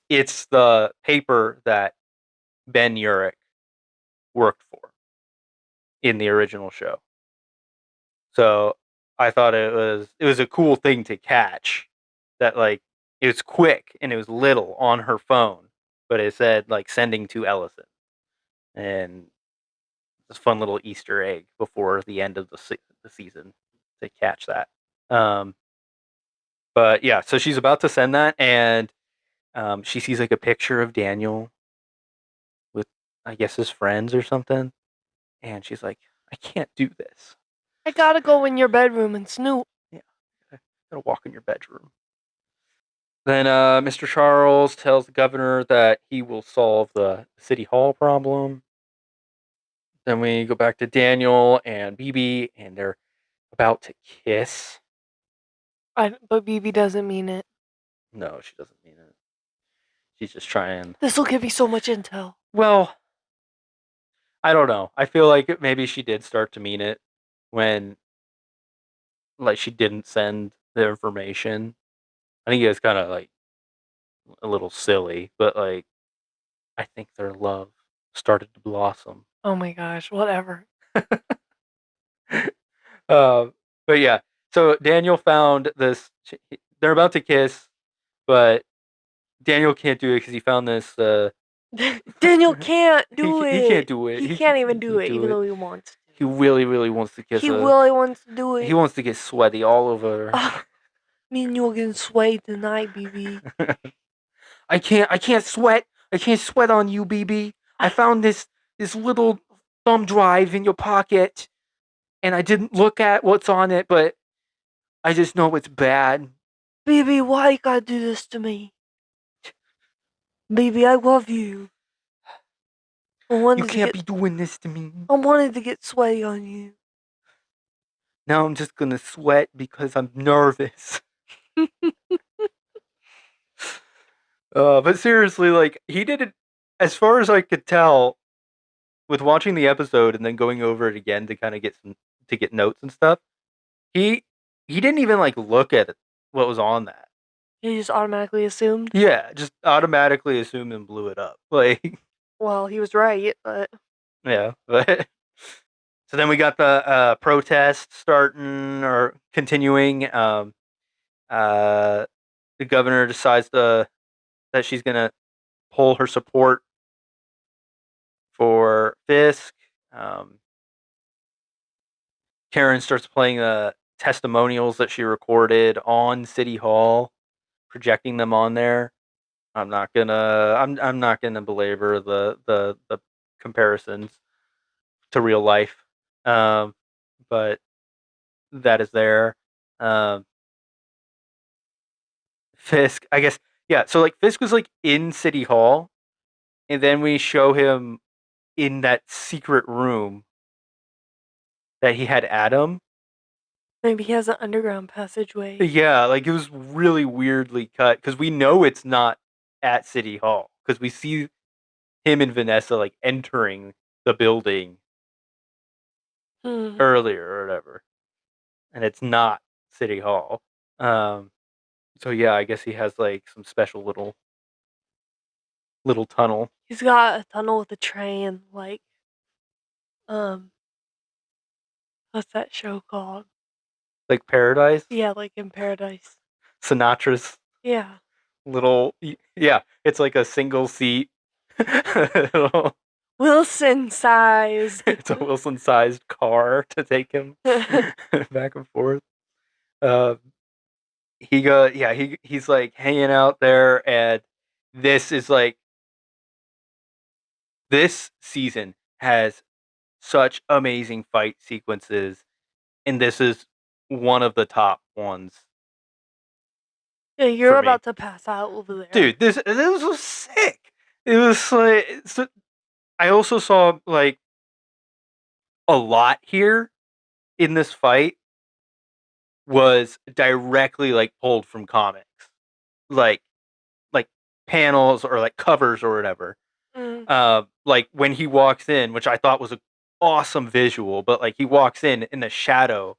the paper that Ben Urich worked for in the original show. So I thought it was a cool thing to catch, that like it was quick and it was little on her phone, but it said like sending to Ellison, and this fun little Easter egg before the end of the season to catch that. Um, but yeah, so she's about to send that, and she sees like a picture of Daniel with, I guess, his friends or something, and she's like, I can't do this. I gotta go in your bedroom and snoop. Yeah, I gotta walk in your bedroom. Then Mr. Charles tells the governor that he will solve the city hall problem. Then we go back to Daniel and BB, and they're about to kiss. But BB doesn't mean it. No, she doesn't mean it. She's just trying. This will give me so much intel. Well, I don't know. I feel like maybe she did start to mean it when, like, she didn't send the information. I think it was kind of like a little silly, but like, I think their love started to blossom. Oh my gosh, whatever. uh, but yeah, so Daniel found this. They're about to kiss, but Daniel can't do it because he found this. Daniel can't do He it. can't do it. He can't even He do can't it, do even it. though he wants to. He really, really wants to kiss He her. really wants to do it. He wants to get sweaty all over her. Me and you're getting sweaty tonight, BB. I can't sweat. I can't sweat on you, BB. I found this little thumb drive in your pocket. and I didn't look at what's on it, but I just know it's bad. Baby, why you gotta do this to me? Baby, I love you. I You wanted to can't get be doing this to me. I wanted to get sweaty on you. Now I'm just gonna sweat because I'm nervous. But seriously, like he did it. As far as I could tell, with watching the episode and then going over it again to kind of get notes and stuff, he he didn't even like look at what was on that. He just automatically assumed. Yeah, just automatically assumed and blew it up. Like, Well, he was right, but yeah, but so then we got the protest starting or continuing. Uh, the governor decides that she's gonna pull her support for Fisk. Um, Karen starts playing the testimonials that she recorded on City Hall, projecting them on there. I'm not gonna belabor the comparisons to real life, um, but that is there. Um, Fisk, I guess, yeah. So like Fisk was like in City Hall, and then we show him in that secret room that he had Adam. maybe he has an underground passageway. Yeah, like it was really weirdly cut because we know it's not at City Hall because we see him and Vanessa like entering the building Hmm. earlier or whatever, and it's not City Hall. Um, so yeah, I guess he has like some special little tunnel, He's got a tunnel with a train, like um, what's that show called? like Paradise, Yeah, like in Paradise. Sinatra's Yeah, little. Yeah, it's like a single seat. Little- Wilson sized. it's a Wilson-sized car to take him back and forth. Uh, he's like hanging out there, and this is like this season has such amazing fight sequences, and this is one of the top ones Yeah, you're for me. about to pass out over there. Dude, this was sick. It was like I also saw like a lot here in this fight was directly like pulled from comics. Like like panels or like covers or whatever. Mm. Like when he walks in, which I thought was an awesome visual, but like he walks in the shadow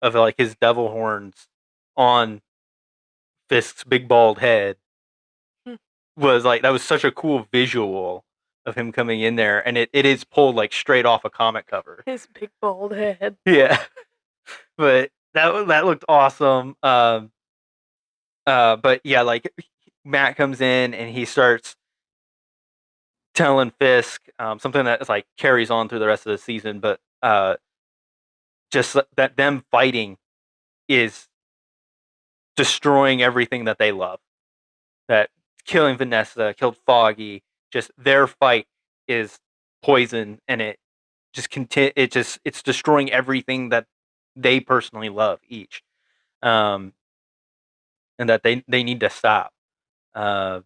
of like his devil horns on Fisk's big bald head was like that was such a cool visual of him coming in there, and it is pulled like straight off a comic cover. His big bald head. Yeah, but that looked awesome. But yeah, like Matt comes in and he starts telling Fisk something that is like carries on through the rest of the season, but just that them fighting is destroying everything that they love. That killing Vanessa, killed Foggy, just their fight is poison, and it just it's destroying everything that they personally love each, um, and that they need to stop. Uh,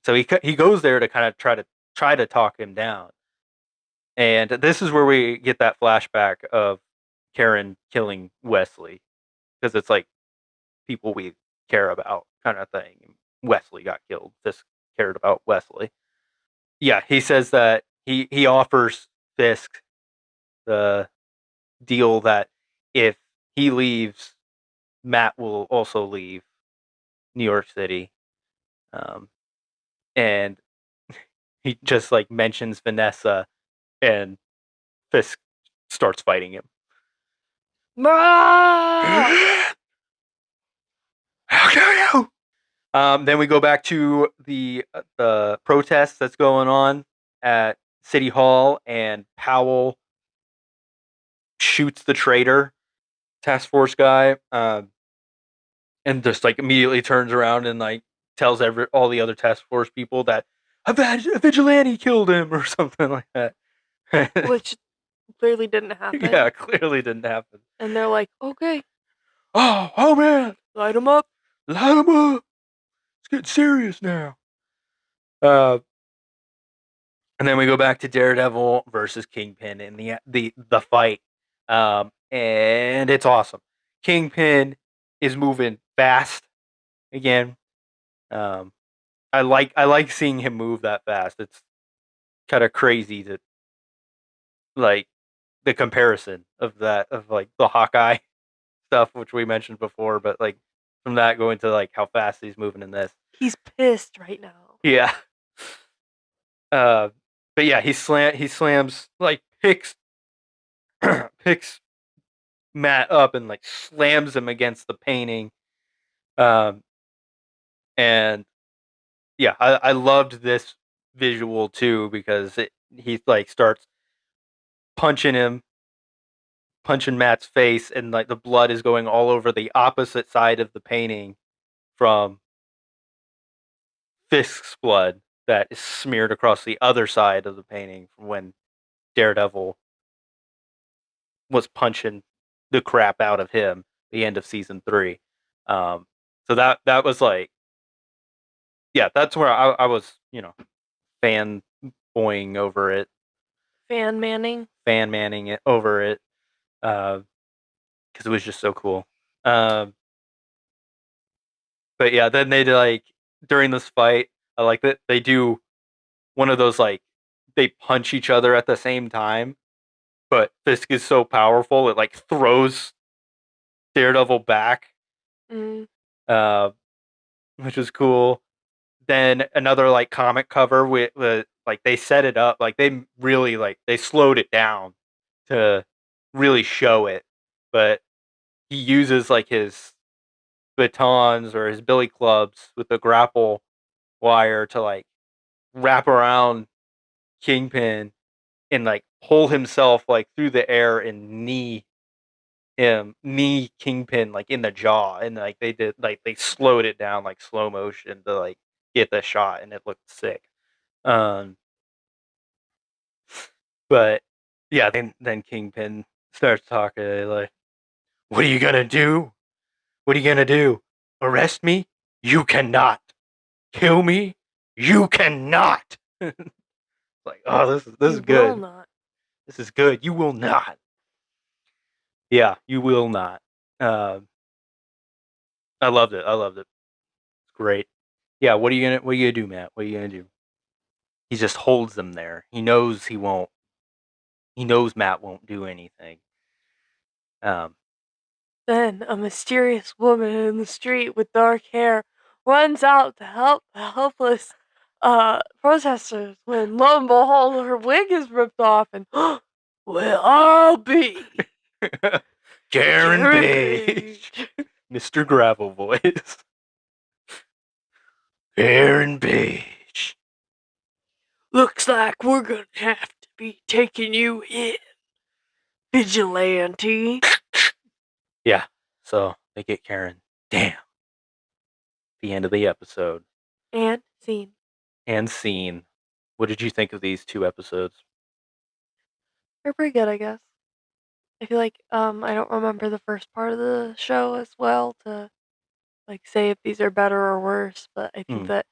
so he goes there to kind of try to talk him down, and this is where we get that flashback of Karen killing Wesley because it's like people we care about kind of thing. Wesley got killed. Fisk cared about Wesley. Yeah, he says that he offers Fisk the deal that if he leaves, Matt will also leave New York City. Um, and he just like mentions Vanessa, and Fisk starts fighting him. Ah! How dare you? Then we go back to the protest that's going on at City Hall, and Powell shoots the traitor task force guy, and just like immediately turns around and like tells all the other task force people that a vigilante killed him or something like that. Which Clearly didn't happen. Yeah, clearly didn't happen. And they're like, okay, Oh man, light them up. light him up. It's getting serious now. Uh, and then we go back to Daredevil versus Kingpin in the fight. And it's awesome. Kingpin is moving fast again. Um, I like seeing him move that fast. It's kind of crazy to like the comparison of that of like the Hawkeye stuff which we mentioned before, but like from that going to like how fast he's moving in this. He's pissed right now. Yeah. Uh, but yeah, he slams like picks Matt up and like slams him against the painting. Um, and yeah, I loved this visual too because he like starts punching him, punching Matt's face, and like the blood is going all over the opposite side of the painting from Fisk's blood that is smeared across the other side of the painting from when Daredevil was punching the crap out of him the end of season 3. So that was like, yeah, that's where I was, fan boying over it, Fan Manning. fan manning it over it, because it was just so cool. Um, but yeah, then they like during this fight, I like that they do one of those like they punch each other at the same time, but Fisk is so powerful it like throws Daredevil back, Mm. uh, which was cool. Then another like comic cover with like they set it up like they really like they slowed it down to really show it, but he uses like his batons or his billy clubs with the grapple wire to like wrap around Kingpin and like pull himself like through the air and knee Kingpin like in the jaw, and like they did like they slowed it down like slow motion to like get the shot, and it looked sick. Um, but yeah, then Kingpin starts talking like, "What are you gonna do? What are you gonna do? Arrest me? You cannot. Kill me? You cannot." Like, oh, this is You will good. not. This is good. You will not. Yeah, you will not. Um, I loved it. I loved it. It's great. Yeah, what are you gonna do, Matt? What are you gonna do? He just holds them there. He knows he won't. He knows Matt won't do anything. Um, Then a mysterious woman in the street with dark hair runs out to help the helpless protesters when lo and behold her wig is ripped off and well I'll be Karen Karen Page. Page, Mr. Gravel voice. Karen Page. Looks like we're gonna have to be taking you in, vigilante. Yeah. So they get Karen. Damn. The end of the episode And scene. and scene. What did you think of these 2 episodes? They're pretty good, I guess. I feel like I don't remember the first part of the show as well to like say if these are better or worse, but I think Hmm. that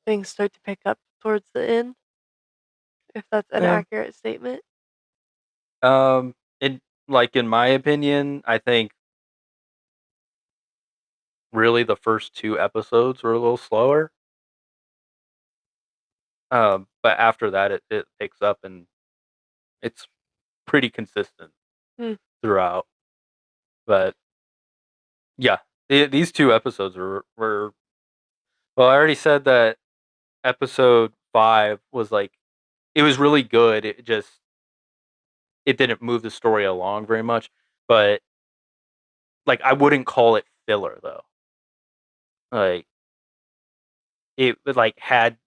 things start to pick up towards the end, if that's an Yeah. accurate statement. In like in my opinion, I think really the first 2 episodes were a little slower. But after that, it picks up and it's pretty consistent Hmm. throughout. But yeah, these 2 episodes were well. I already said that episode 5 was like it was really good. It didn't move the story along very much, but like I wouldn't call it filler though. Like it like had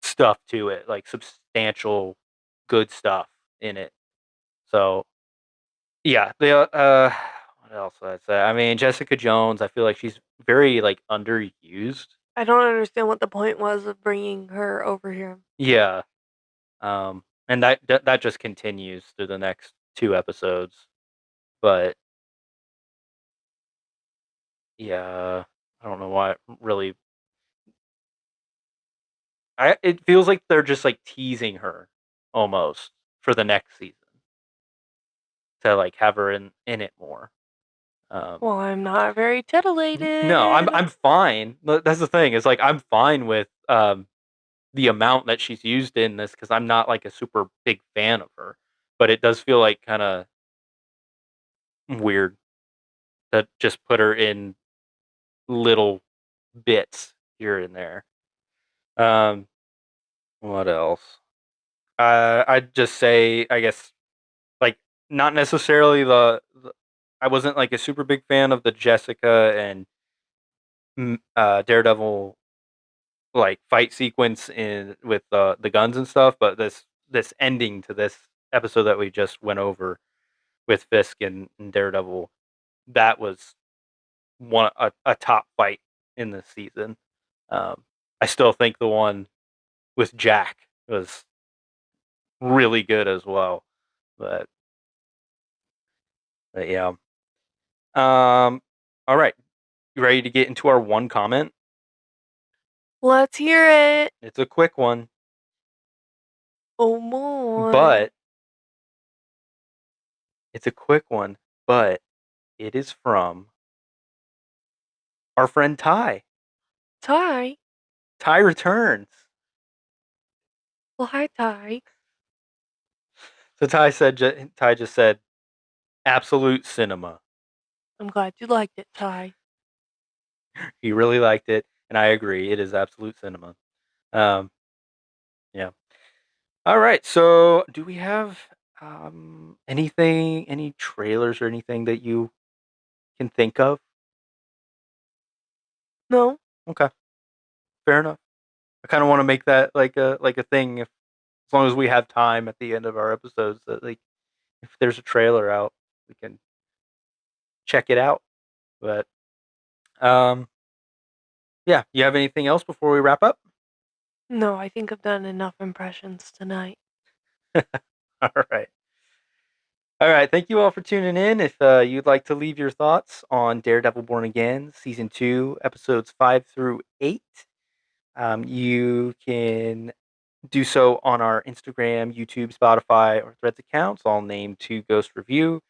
stuff to it, like substantial good stuff in it. So yeah, what else would I say? I mean, Jessica Jones, I feel like she's very like underused. I don't understand what the point was of bringing her over here. Yeah. and that just continues through the next 2 episodes. But yeah, I don't know why. Really, it feels like they're just like teasing her almost for the next season to like have her in it more. Um, Well, I'm not very no, I'm titillated. I'm fine. That's the thing. Is like I'm fine with the amount that she's used in this because I'm not like a super big fan of her, but it does feel like kind of weird to just put her in little bits here and there. Um, what else? I'd just say, I guess, like not necessarily I wasn't like a super big fan of the Jessica and Daredevil like fight sequence in with the guns and stuff, but this ending to this episode that we just went over with Fisk and Daredevil, that was a top fight in this season. I still think the one with Jack was really good as well. But, but yeah. All right. You ready to get into our one comment? Let's hear it. It's a quick one, Oh boy. but it's a quick one, but it is from our friend Ty. Ty. Ty returns. Well, hi, Ty. So Ty just said absolute cinema. I'm glad you liked it, Ty. He really liked it, and I agree. It is absolute cinema. Um, yeah. All right. So, do we have anything, any trailers or anything that you can think of? No? Okay, fair enough. I kind of want to make that like a thing, if as long as we have time at the end of our episodes, that like if there's a trailer out, we can check it out. But um, yeah. You have anything else before we wrap up? No, I think I've done enough impressions tonight. All right. All right. Thank you all for tuning in. If you'd like to leave your thoughts on Daredevil Born Again, season 2, episodes 5 through 8, you can do so on our Instagram, YouTube, Spotify, or Threads accounts, all named To Ghost Review. You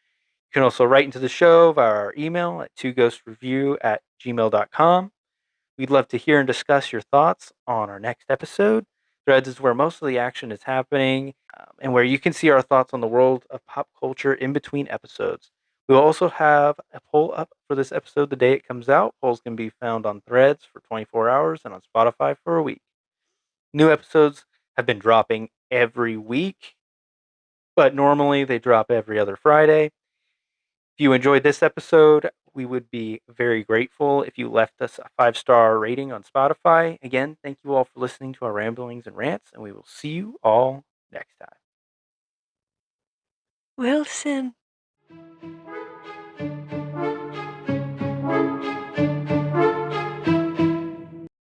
can also write into the show via our email at twoghostreview@gmail.com. We'd love to hear and discuss your thoughts on our next episode. Threads is where most of the action is happening, and where you can see our thoughts on the world of pop culture in between episodes. We will also have a poll up for this episode the day it comes out. Polls can be found on Threads for 24 hours and on Spotify for a week. New episodes have been dropping every week, but normally they drop every other Friday. If you enjoyed this episode, we would be very grateful if you left us a 5-star rating on Spotify. Again, thank you all for listening to our ramblings and rants, and we will see you all next time. Wilson.